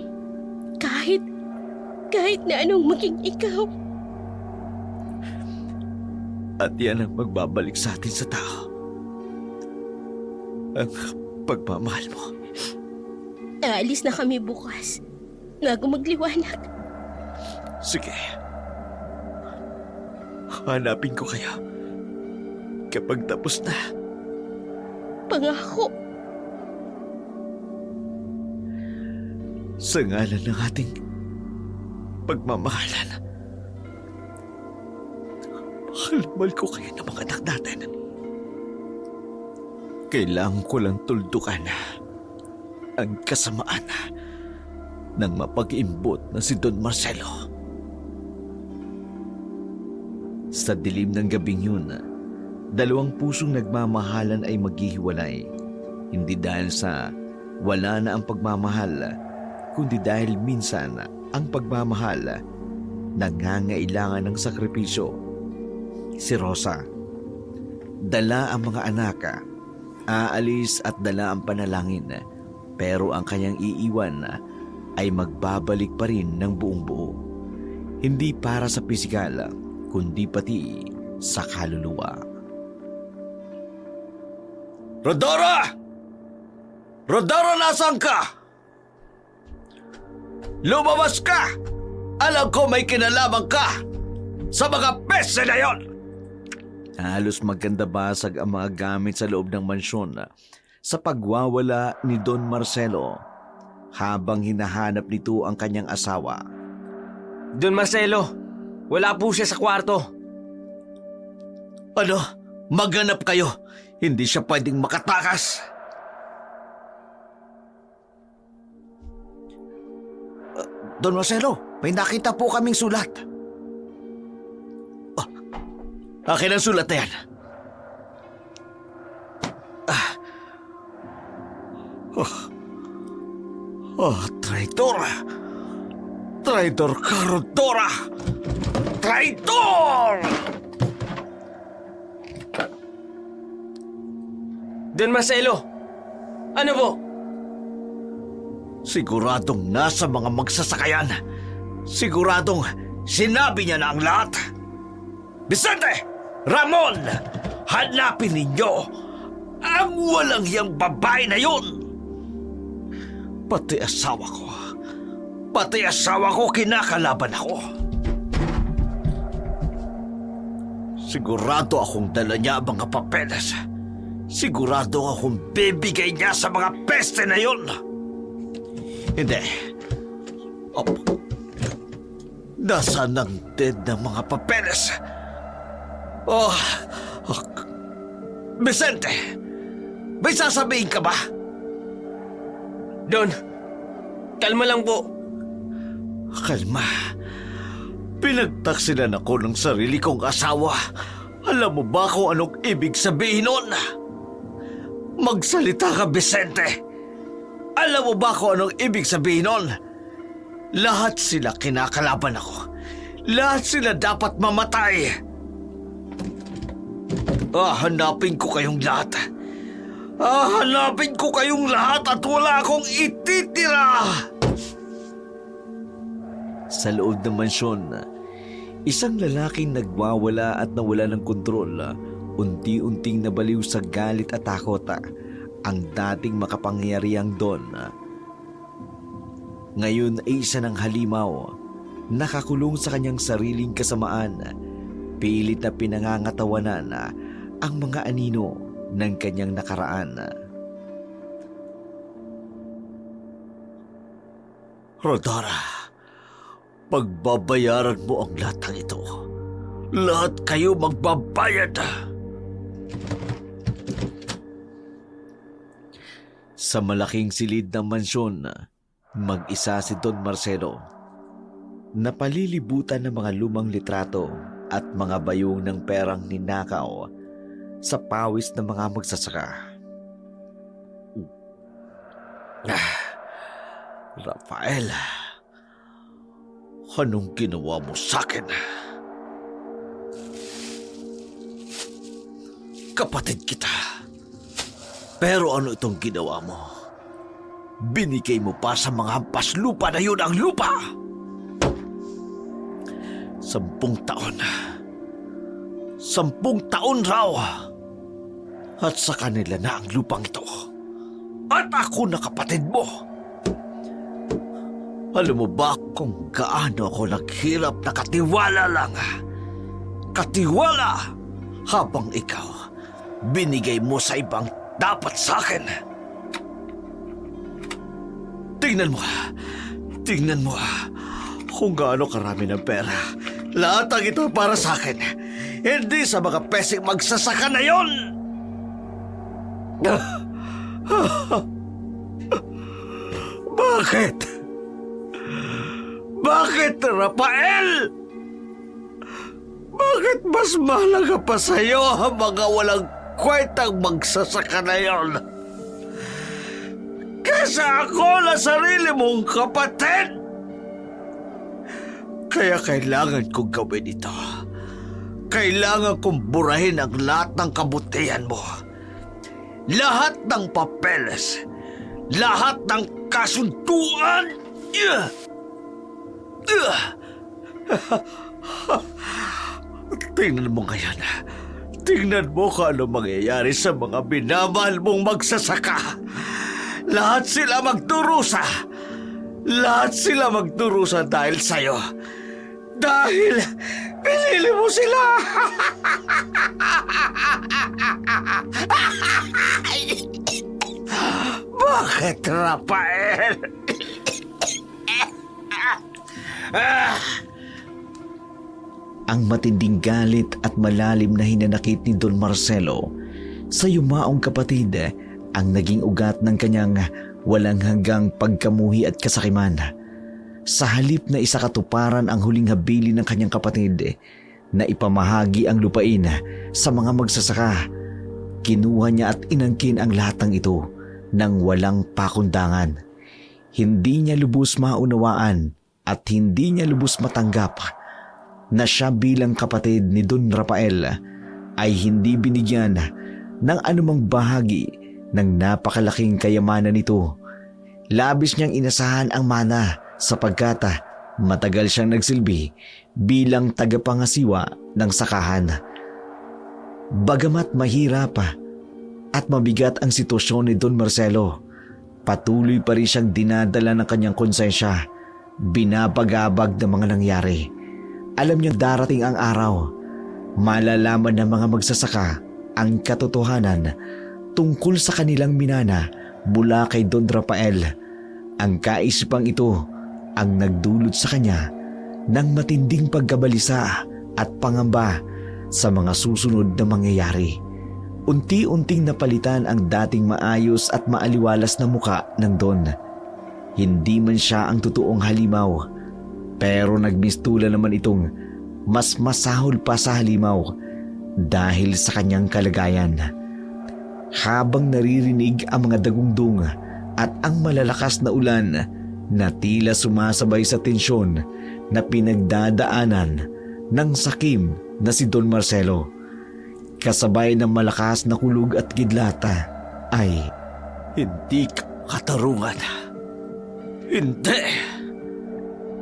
Kahit na anong maging ikaw. At yan ang magbabalik sa atin sa tao. Ang pagmamahal mo. Aalis na kami bukas. Bago magliwanag. Sige. Hanapin ko kayo kapag tapos na. Pangako. Sa ngalan ng ating pagmamahalan, mahal ko kayo ng mga anak natin. Kailangan ko lang tuldukan ang kasamaan ng mapag-imbot na si Don Marcelo. Sa dilim ng gabing yun, dalawang pusong nagmamahalan ay maghihiwalay. Hindi dahil sa wala na ang pagmamahal, kundi dahil minsan ang pagmamahal nangangailangan ng sakripisyo. Si Rosa, dala ang mga anak, aalis at dala ang panalangin, pero ang kanyang iiwan ay magbabalik pa rin ng buong buo. Hindi para sa pisikal, kundi pati sa kaluluwa. Rodora! Rodora, nasaan ka? Lumabas ka! Alam ko may kinalaman ka sa mga peste na yon! Halos maganda basag ang mga gamit sa loob ng mansyon sa pagwawala ni Don Marcelo habang hinahanap nito ang kanyang asawa. Don Marcelo, wala po siya sa kwarto. Ano? Maghanap kayo. Hindi siya pwedeng makatakas. Don Marcelo, may nakita po kaming sulat. Akin ang sulat na yan. Traitor! Traitor ka, Rodora! Traitor! Don Marcelo, ano po? Siguradong nasa mga magsasakayan. Siguradong sinabi niya na ang lahat. Vicente! Ramon! Hanapin ninyo ang walang hiyang babae na yun! Pati asawa ko kinakalaban ako. Sigurado akong dala niya ang mga papeles. Sigurado akong bibigay niya sa mga peste na yun. Hindi. Nasaan ang dead ng mga papeles? Vicente! May sasabihin ka ba? Don, kalma lang po. Kalma. Pinagtaksilan ako ng sarili kong asawa. Alam mo ba kung anong ibig sabihin nun? Magsalita ka, Vicente. Alam mo ba kung anong ibig sabihin nun? Lahat sila kinakalaban ako. Lahat sila dapat mamatay. Hanapin ko kayong lahat. Hanapin ko kayong lahat at wala akong ititira. Sa loob ng mansyon, isang lalaking nagwawala at nawala ng kontrol, unti-unting nabaliw sa galit at takot ang dating makapangyarihang Don. Ngayon ay isa ng halimaw, nakakulong sa kanyang sariling kasamaan, pilit na pinangangatawanan ang mga anino ng kanyang nakaraan. Rodora, pagbabayaran mo ang lahat ng ito. Lahat kayo magbabayad. Sa malaking silid ng mansyon, mag-isa si Don Marcelo. Napalilibutan ng mga lumang litrato at mga bayong ng perang ninakaw sa pawis ng mga magsasaka. Rafael, anong ginawa mo sa akin? Kapatid kita. Pero ano itong ginawa mo? Binigay mo pa sa mga hampas lupa na yun ang lupa. 10 taon. 10 taon raw. At sa kanila na ang lupang ito. At ako na kapatid mo. Alam mo ba kung gaano ako naghirap na katiwala lang? Katiwala habang ikaw binigay mo sa ibang dapat sa akin. Tingnan mo kung gaano karami ng pera. Lahat ang ito para sa akin. Hindi sa mga peseng magsasaka na yon. Bakit? Bakit, Rafael? Bakit mas mahalaga pa sa'yo ang mga walang kwentang magsasaka na yon? Kesa ako na sarili mong kapatid! Kaya kailangan kong gawin ito. Kailangan kong burahin ang lahat ng kabutihan mo. Lahat ng papeles. Lahat ng kasunduan. Tingnan mo ngayon. Tingnan mo kung ano mangyayari sa mga binamahal mong magsasaka. Lahat sila magdurusa. Lahat sila magdurusa dahil sa'yo. Dahil pinili mo sila. Bakit, Rafael? Ang matinding galit at malalim na hinanakit ni Don Marcelo sa yumaong kapatid ang naging ugat ng kanyang walang hanggang pagkamuhi at kasakiman. Sa halip na isakatuparan ang huling habili ng kanyang kapatid na ipamahagi ang lupain sa mga magsasaka, kinuha niya at inangkin ang lahat ng ito ng walang pakundangan. Hindi niya lubos maunawaan at hindi niya lubos matanggap na siya bilang kapatid ni Don Rafael ay hindi binigyan ng anumang bahagi ng napakalaking kayamanan nito. Labis niyang inasahan ang mana sapagkat matagal siyang nagsilbi bilang tagapangasiwa ng sakahan. Bagamat mahirap at mabigat ang sitwasyon ni Don Marcelo, patuloy pa rin siyang dinadala ng kanyang konsensya, binabagabag ng mga nangyari. Alam niyang darating ang araw, malalaman ng mga magsasaka ang katotohanan tungkol sa kanilang minana mula kay Don Rafael. Ang kaisipang ito ang nagdulot sa kanya ng matinding pagkabalisa at pangamba sa mga susunod na mangyayari. Unti-unting napalitan ang dating maayos at maaliwalas na muka ng Don. Hindi man siya ang totoong halimaw, pero nagmistula naman itong mas masahol pa sa halimaw dahil sa kanyang kalagayan. Habang naririnig ang mga dagundong at ang malalakas na ulan na tila sumasabay sa tensyon na pinagdadaanan ng sakim na si Don Marcelo, kasabay ng malakas na kulog at kidlata, ay Hindi ka katarungan. Hindi.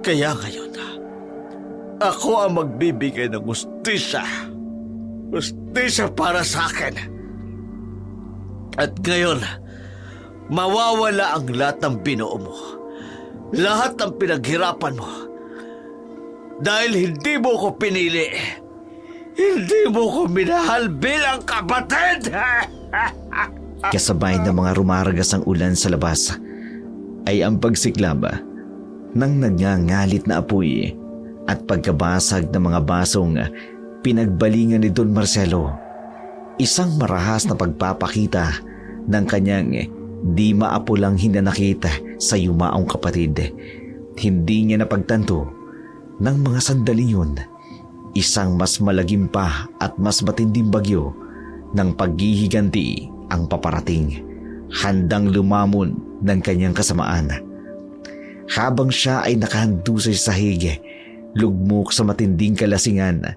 Kaya ngayon, ako ang magbibigay ng hustisya. Hustisya para sa akin. At ngayon, mawawala ang lahat ng binuo mo. Lahat ng pinaghirapan mo. Dahil hindi mo ko pinili. Hindi mo ko minahal bilang kapatid. kasabay ng mga rumaragas ang ulan sa labas ay ang pagsiklab ng nagngangalit na apoy at pagkabasag ng mga basong pinagbalingan ni Don Marcelo. Isang marahas na pagpapakita ng kanyang di maapulang hinanakit sa yumaong kapatid. Hindi niya napagtanto ng mga sandaling yun, isang mas malagim pa at mas matinding bagyo ng paghihiganti ang paparating, handang lumamon ng kanyang kasamaan. Habang siya ay nakahandusay sa sahig, lugmok sa matinding kalasingan,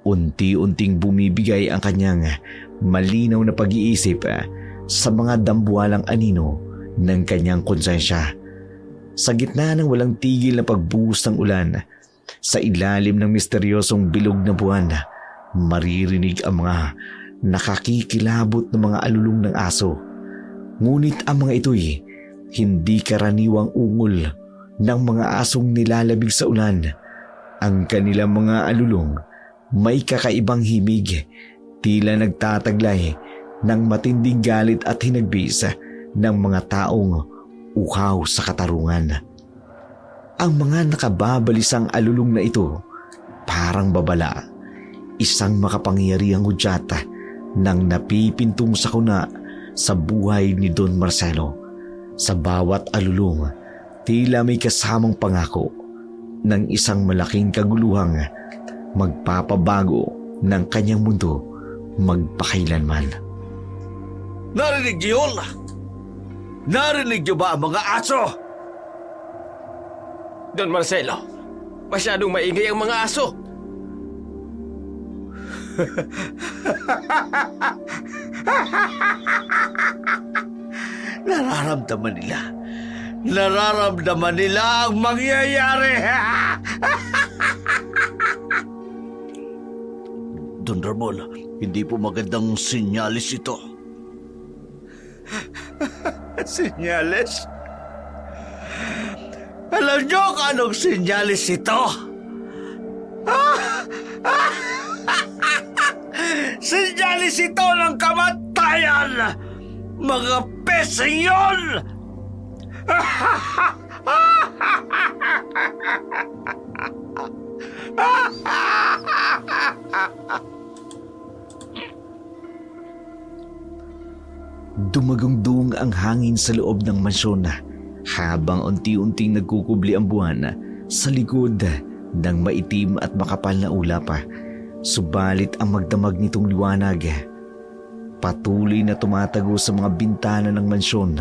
unti-unting bumibigay ang kanyang malinaw na pag-iisip sa mga dambuhalang anino ng kanyang konsensya. Sa gitna ng walang tigil na pagbuhos ng ulan, sa ilalim ng misteryosong bilog na buwan, maririnig ang mga nakakikilabot ng mga alulong ng aso. Ngunit ang mga ito'y hindi karaniwang ungol ng mga asong nilalamig sa ulan. Ang kanilang mga alulong may kakaibang himig, tila nagtataglay ng matinding galit at hinagbis ng mga taong uhaw sa katarungan. Ang mga nakababalisang alulong na ito parang babala, isang makapangyarihang hudyat ng napipintong sakuna sa buhay ni Don Marcelo. Sa bawat alulong, tila may kasamang pangako ng isang malaking kaguluhang magpapabago ng kanyang mundo magpakailanman. Narinig niyo yun? Narinig niyo ba ang mga aso? Don Marcelo, masyadong maingay ang mga aso. Nararamdaman nila Nararamdaman nila ang mangyayari. Don Ramon, hindi po magandang sinyalis ito. Sinyalis? Alam niyo kung anong sinyalis ito? Sinyalis ito ng kamatayan! Mga pesing yun! Dumagong-dung ang hangin sa loob ng mansyon habang unti-unting nagkukubli ang buwan sa likod ng maitim at makapal na ulap. Subalit ang magdamag nitong liwanag patuloy na tumatago sa mga bintana ng mansyon.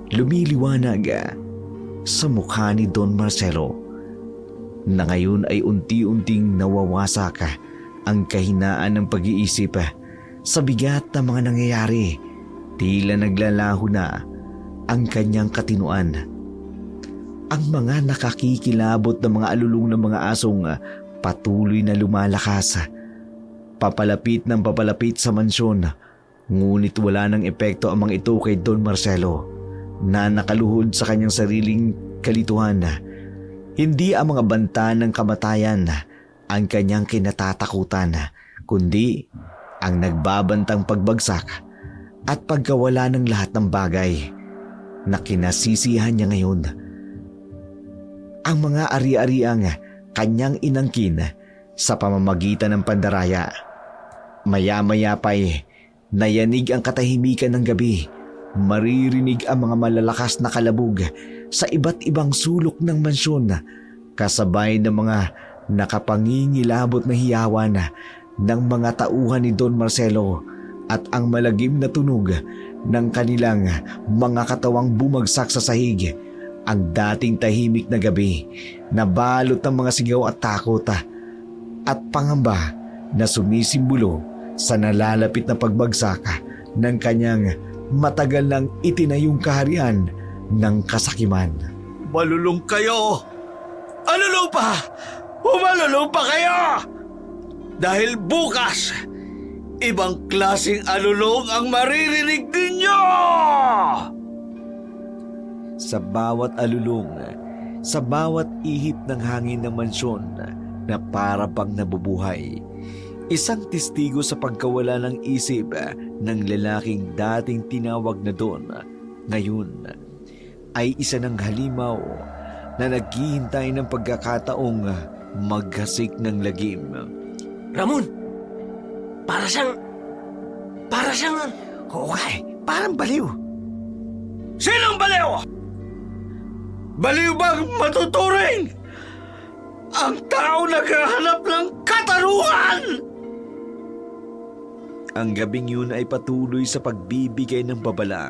Lumiliwanag sa mukha ni Don Marcelo na ngayon ay unti-unting nawawasak ang kahinaan ng pag-iisip sa bigat ng mga nangyayari. Tila naglalaho na ang kanyang katinuan. Ang mga nakakikilabot ng mga alulong ng mga asong patuloy na lumalakas. Papalapit ng papalapit sa mansyon, ngunit wala ng epekto ang mga ito kay Don Marcelo na nakaluhod sa kanyang sariling kalituhan. Hindi ang mga banta ng kamatayan ang kanyang kinatatakutan, kundi ang nagbabantang pagbagsak at pagkawala ng lahat ng bagay na kinasisihan niya ngayon. Ang mga ari-ariang kanyang inangkin sa pamamagitan ng pandaraya. Maya-maya pa'y nayanig ang katahimikan ng gabi. Maririnig ang mga malalakas na kalabog sa iba't ibang sulok ng mansyon, kasabay ng mga nakapangingilabot na hiyawan ng mga tauhan ni Don Marcelo at ang malagim na tunog ng kanilang mga katawang bumagsak sa sahig. Ang dating tahimik na gabi na balot ng mga sigaw at takot at pangamba na sumisimbolo sa nalalapit na pagbagsak ng kanyang matagal nang itinayong kaharian ng kasakiman. Malulong kayo! Alulong pa! Umalulong pa kayo! Dahil bukas, ibang klaseng alulong ang maririnig ninyo! Sa bawat alulong, sa bawat ihip ng hangin ng mansyon na para bang nabubuhay, isang testigo sa pagkawala ng isip ng lalaking dating tinawag na Don, ngayon ay isa ng halimaw na naghihintay ng pagkakataong maghasik ng lagim. Ramon! Para siyang... Oo nga parang baliw. Sinong baliw? Baliw bang matuturing? Ang tao naghahanap ng katarungan! Ang gabing yun ay patuloy sa pagbibigay ng babala.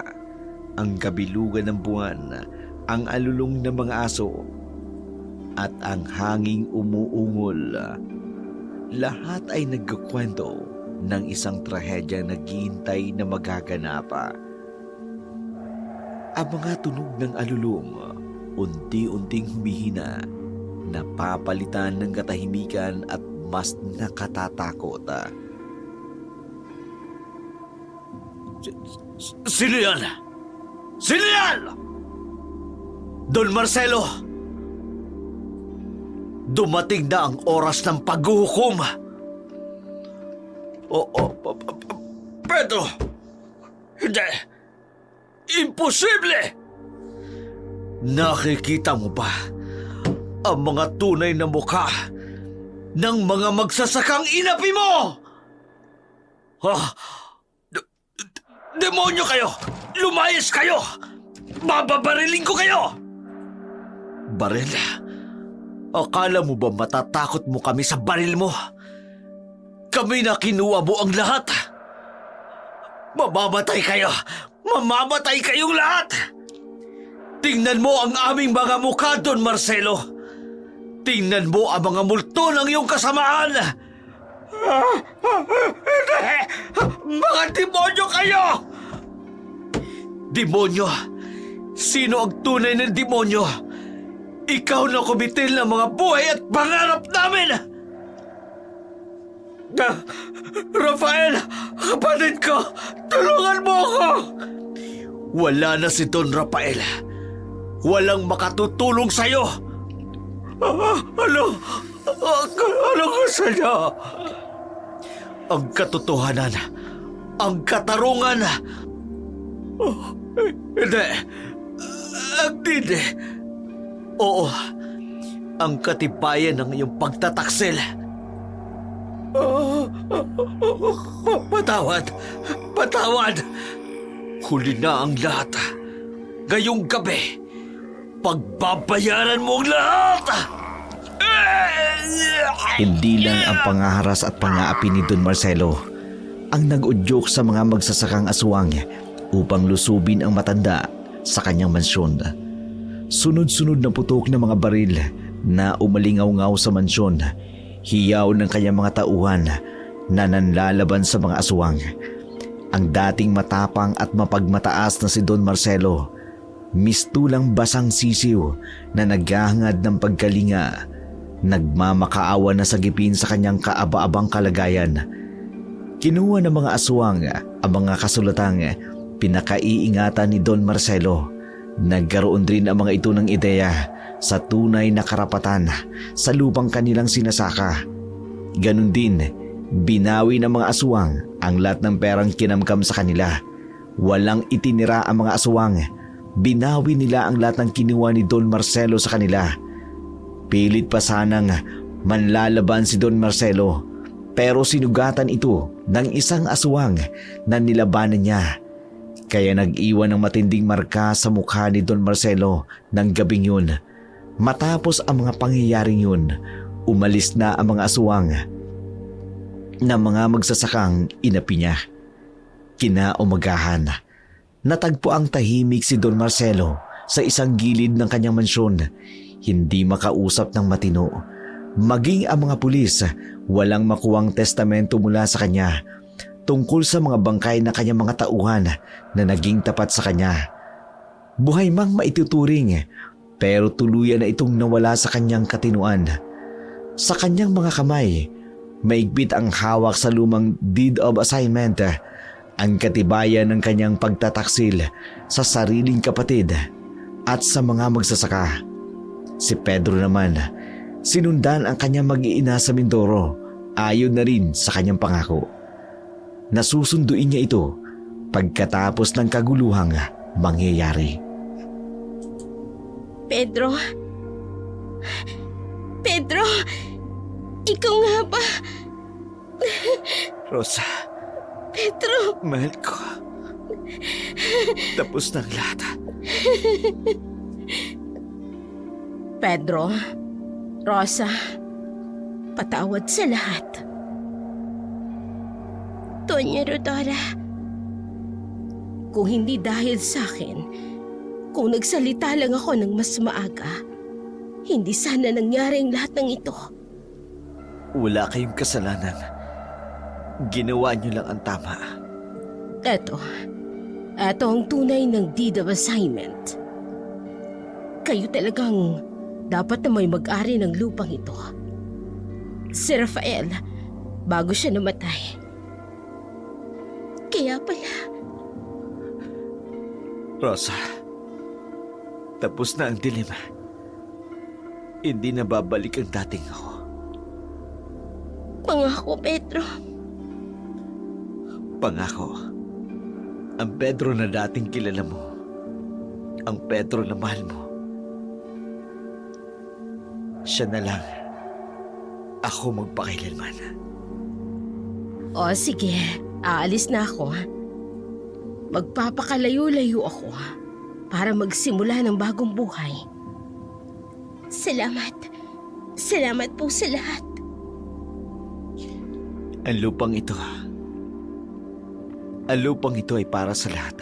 Ang kabilugan ng buwan, ang alulong ng mga aso, at ang hanging umuungol. Lahat ay nagkukwento ng isang trahedyang naghihintay na magaganapa. Ang mga tunog ng alulong unti-unting humihina, napapalitan ng katahimikan at mas nakatatakot. Sino yan? Sino yan? Don Marcelo! Dumating na ang oras ng paghuhukom. Pedro! Hindi! Imposible! Nakikita mo ba ang mga tunay na mukha ng mga magsasakang inapi mo? Demonyo kayo! Lumayas kayo! Bababariling ko kayo! Baril? Akala mo ba matatakot mo kami sa baril mo? Kami na kinuha mo ang lahat. Mamamatay kayo! Mamamatay kayong lahat! Tingnan mo ang aming mga mukha, Don Marcelo. Tingnan mo ang mga multo ng iyong kasamaan. Hindi! Mga demonyo kayo! Demonyo Sino ang tunay na demonyo? Ikaw na kumitil ng mga buhay at pangarap namin! Rafael! Kapatid ko! Tulungan mo ako! Wala na si Don Rafael. Walang makatutulong sa'yo. Ano gusto niyo? Ang katotohanan, ang katarungan. Hindi. Hindi. Oo, ang katibayan ng iyong pagtataksil. Patawad. Huli na ang lahat. Ngayong gabi, pagbabayaran mo ang lahat! Hindi lang ang pangaharas at pangaapi ni Don Marcelo ang nag-udyok sa mga magsasakang aswang upang lusubin ang matanda sa kanyang mansyon. Sunod-sunod na putok ng mga baril na umalingaw-ngaw sa mansyon, hiyaw ng kanyang mga tauhan na nanlalaban sa mga aswang. Ang dating matapang at mapagmataas na si Don Marcelo, mistulang basang sisiw na naghahangad ng pagkalinga, nagmamakaawa na sagipin sa kanyang kaaba-abang kalagayan. Kinuha ng mga aswang ang mga kasulatang pinakaiingatan ni Don Marcelo. Nagkaroon rin ang mga ito ng ideya sa tunay na karapatan sa lupang kanilang sinasaka. Ganon din, binawi ng mga aswang ang lahat ng perang kinamkam sa kanila. Walang itinira ang mga aswang. Binawi nila ang lahat ng kinuha ni Don Marcelo sa kanila. Pilit pa sanang manlalaban si Don Marcelo, pero sinugatan ito ng isang aswang na nilabanan niya. Kaya nag-iwan ng matinding marka sa mukha ni Don Marcelo ng gabing yun. Matapos ang mga pangyayaring yun, umalis na ang mga aswang na mga magsasakang inapi niya. Kinaumagahan, natagpo ang tahimik si Don Marcelo sa isang gilid ng kanyang mansyon. Hindi makausap ng matino. Maging ang mga pulis, walang makuwang testamento mula sa kanya tungkol sa mga bangkay na kanyang mga tauhan na naging tapat sa kanya. Buhay mang maituturing, pero tuluyan na itong nawala sa kanyang katinuan. Sa kanyang mga kamay, maigpit ang hawak sa lumang deed of assignment, ang katibayan ng kanyang pagtataksil sa sariling kapatid at sa mga magsasaka. Si Pedro naman, sinundan ang kanyang mag-iina sa Mindoro, ayon na rin sa kanyang pangako. Nasusunduin niya ito pagkatapos ng kaguluhang mangyayari. Pedro, ikaw nga ba? Rosa, Pedro, mahal ko. Tapos na ang lahat. Pedro, Rosa, patawad sa lahat. Doña Rodora, kung hindi dahil sa akin, kung nagsalita lang ako ng mas maaga, hindi sana nangyari ang lahat ng ito. Wala kayong kasalanan. Ginawa niyo lang ang tama. Eto ang tunay ng deed of assignment. Kayo talagang dapat na may mag-ari ng lupang ito. Si Rafael, bago siya namatay. Kaya pala, Rosa, tapos na ang dilim. Hindi na babalik ang dating ako. pangako Pedro. Pangako, ang Pedro na dating kilala mo, ang Pedro na mahal mo, siya na lang ako magpakailanman. O sige, aalis na ako. Magpapakalayo-layo ako para magsimula ng bagong buhay. Salamat. Salamat po sa lahat. Ang lupang ito ay para sa lahat.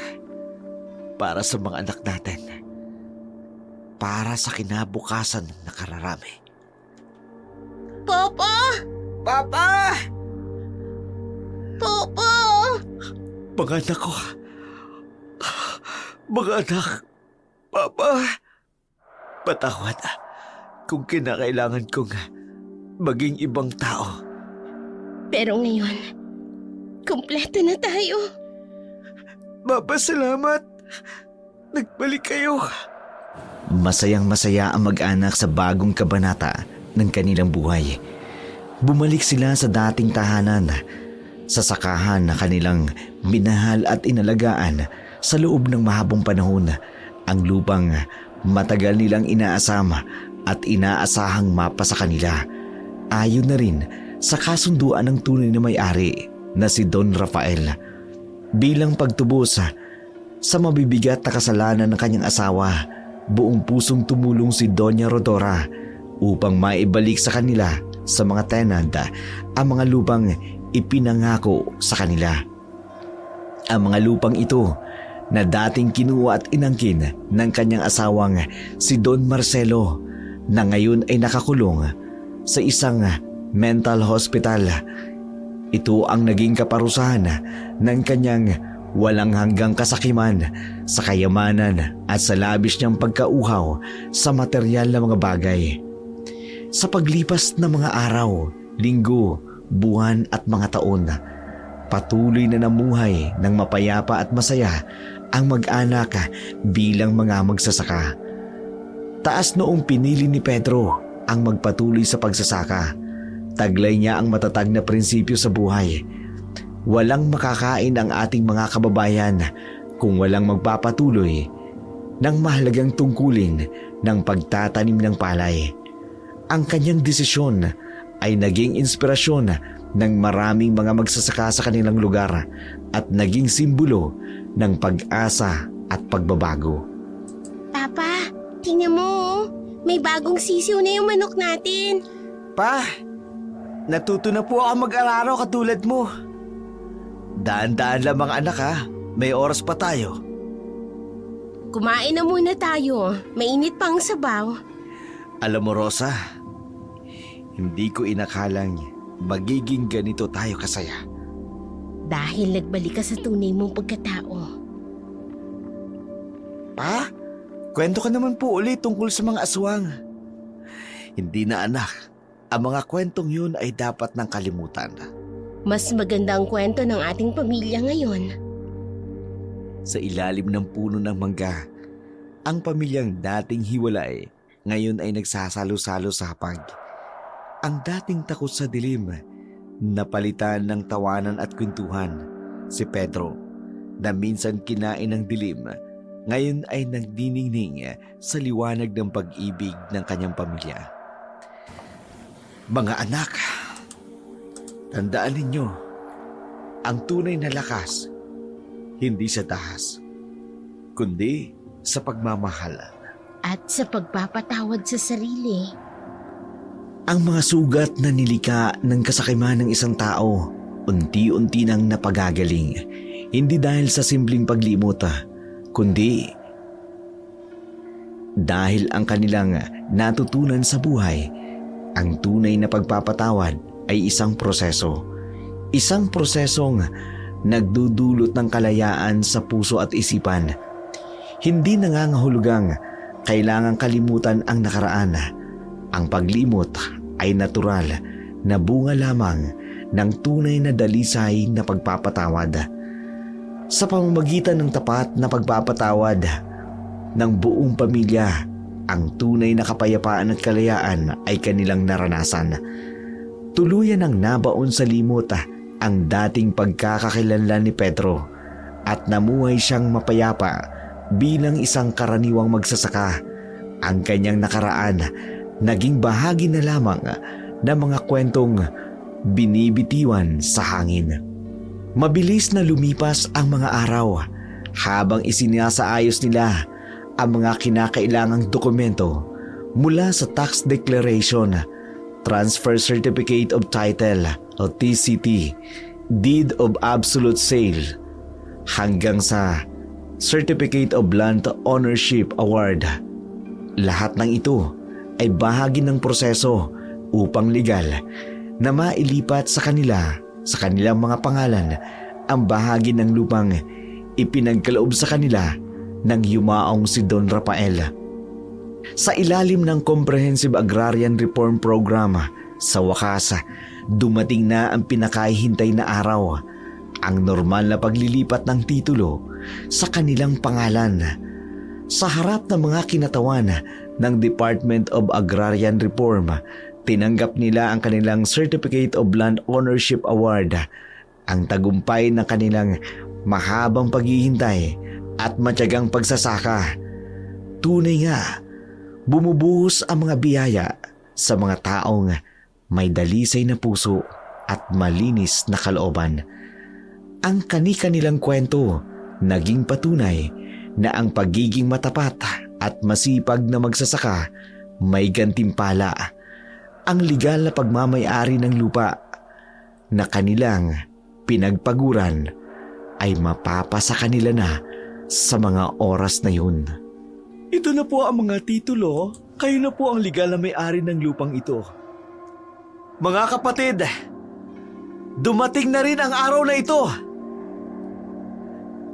Para sa mga anak natin. Para sa kinabukasan ng nakararami. Papa! Papa! Papa! Mga anak ko. Mga anak. Papa, patawad kung kinakailangan kong maging ibang tao. Pero ngayon, kumpleto na tayo. Papa, salamat. Nagbalik kayo. Masayang masaya ang mag-anak sa bagong kabanata ng kanilang buhay. Bumalik sila sa dating tahanan, sa sakahan na kanilang minahal at inalagaan sa loob ng mahabang panahon, ang lupang matagal nilang inaasam at inaasahang mapa sa kanila. Ayon na rin sa kasunduan ng tunay na may-ari na si Don Rafael. Bilang pagtubos sa mabibigat na kasalanan ng kanyang asawa, buong pusong tumulong si Doña Rodora upang maibalik sa kanila sa mga tenant ang mga lupang ipinangako sa kanila. Ang mga lupang ito na dating kinuha at inangkin ng kanyang asawang si Don Marcelo na ngayon ay nakakulong sa isang mental hospital. Ito ang naging kaparusahan ng kanyang walang hanggang kasakiman sa kayamanan at sa labis niyang pagkauhaw sa materyal na mga bagay. Sa paglipas ng mga araw, linggo, buwan at mga taon, patuloy na namuhay ng mapayapa at masaya ang mag-anak bilang mga magsasaka. Taas noong pinili ni Pedro ang magpatuloy sa pagsasaka. Taglay niya ang matatag na prinsipyo sa buhay. Walang makakain ang ating mga kababayan kung walang magpapatuloy ng mahalagang tungkulin ng pagtatanim ng palay. Ang kanyang desisyon ay naging inspirasyon ng maraming mga magsasaka sa kanilang lugar at naging simbolo ng pag-asa at pagbabago. Papa, tingnan mo, may bagong sisiw na yung manok natin. Pa, natuto na po ako mag-araro katulad mo. Daan-daan lamang anak ha, may oras pa tayo. Kumain na muna tayo, mainit pa ang sabaw. Alam mo, Rosa, hindi ko inakalang magiging ganito tayo kasaya. Dahil nagbalik ka sa tunay mong pagkatao. Pa, kwento ka naman po ulit tungkol sa mga aswang. Hindi na anak, ang mga kwentong yun ay dapat nang kalimutan. Mas maganda ang kwento ng ating pamilya ngayon. Sa ilalim ng puno ng mangga, ang pamilyang dating hiwalay ngayon ay nagsasalo-salo sa hapag. Ang dating takot sa dilim, napalitan ng tawanan at kwentuhan. Si Pedro, na minsan kinain ng dilim, ngayon ay nagdiningning sa liwanag ng pag-ibig ng kanyang pamilya. Mga anak, tandaan ninyo, ang tunay na lakas, hindi sa dahas, kundi sa pagmamahal. At sa pagpapatawad sa sarili. Ang mga sugat na nilika ng kasakiman ng isang tao, unti-unti nang napagagaling. Hindi dahil sa simpleng paglimot, kundi dahil ang kanilang natutunan sa buhay. Ang tunay na pagpapatawad ay isang proseso. Isang prosesong nagdudulot ng kalayaan sa puso at isipan. Hindi nangangahulugang kailangang kalimutan ang nakaraan. Ang paglimot ay natural na bunga lamang ng tunay na dalisay na pagpapatawad. Sa pamamagitan ng tapat na pagpapatawad ng buong pamilya, ang tunay na kapayapaan at kalayaan ay kanilang naranasan. Tuluyan ang nabaon sa limot ang dating pagkakakilanlan ni Pedro at namuhay siyang mapayapa bilang isang karaniwang magsasaka. Ang kanyang nakaraan naging bahagi na lamang ng mga kwentong binibitiwan sa hangin. Mabilis na lumipas ang mga araw habang isinasaayos nila ang mga kinakailangang dokumento mula sa Tax Declaration, Transfer Certificate of Title o TCT, Deed of Absolute Sale, hanggang sa Certificate of Land Ownership Award. Lahat ng ito ay bahagi ng proseso upang legal na mailipat sa kanilang mga pangalan ang bahagi ng lupang ipinagkaloob sa kanila nang yumaong si Don Rafael. Sa ilalim ng Comprehensive Agrarian Reform Program, sa wakas, dumating na ang pinakahihintay na araw, ang normal na paglilipat ng titulo sa kanilang pangalan. Sa harap ng mga kinatawan ng Department of Agrarian Reform, tinanggap nila ang kanilang Certificate of Land Ownership Award, ang tagumpay ng kanilang mahabang paghihintay at matyagang pagsasaka. Tunay nga, bumubuhos ang mga biyaya sa mga taong may dalisay na puso at malinis na kalooban. Ang kani-kanilang kwento naging patunay na ang pagiging matapat at masipag na magsasaka may gantimpala. Ang legal na pagmamay-ari ng lupa na kanilang pinagpaguran ay mapapasa kanila na sa mga oras na yun. Ito na po ang mga titulo. Kayo na po ang legal na may-ari ng lupang ito. Mga kapatid, dumating na rin ang araw na ito.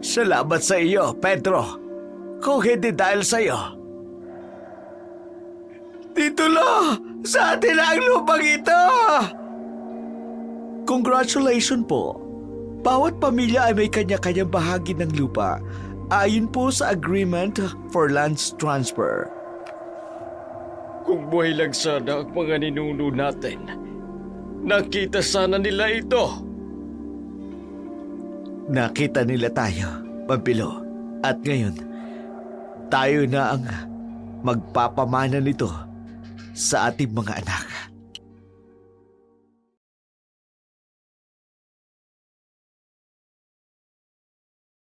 Salamat sa iyo, Pedro. Kung hindi dahil sa iyo. Titulo! Sa atin ang lupang ito! Congratulations po. Bawat pamilya ay may kanya-kanyang bahagi ng lupa ayon po sa Agreement for Lands Transfer. Kung buhay lang sana ang mga ninuno natin, nakita sana nila ito. Nakita nila tayo, Pampilo. At ngayon, tayo na ang magpapamana nito sa ating mga anak.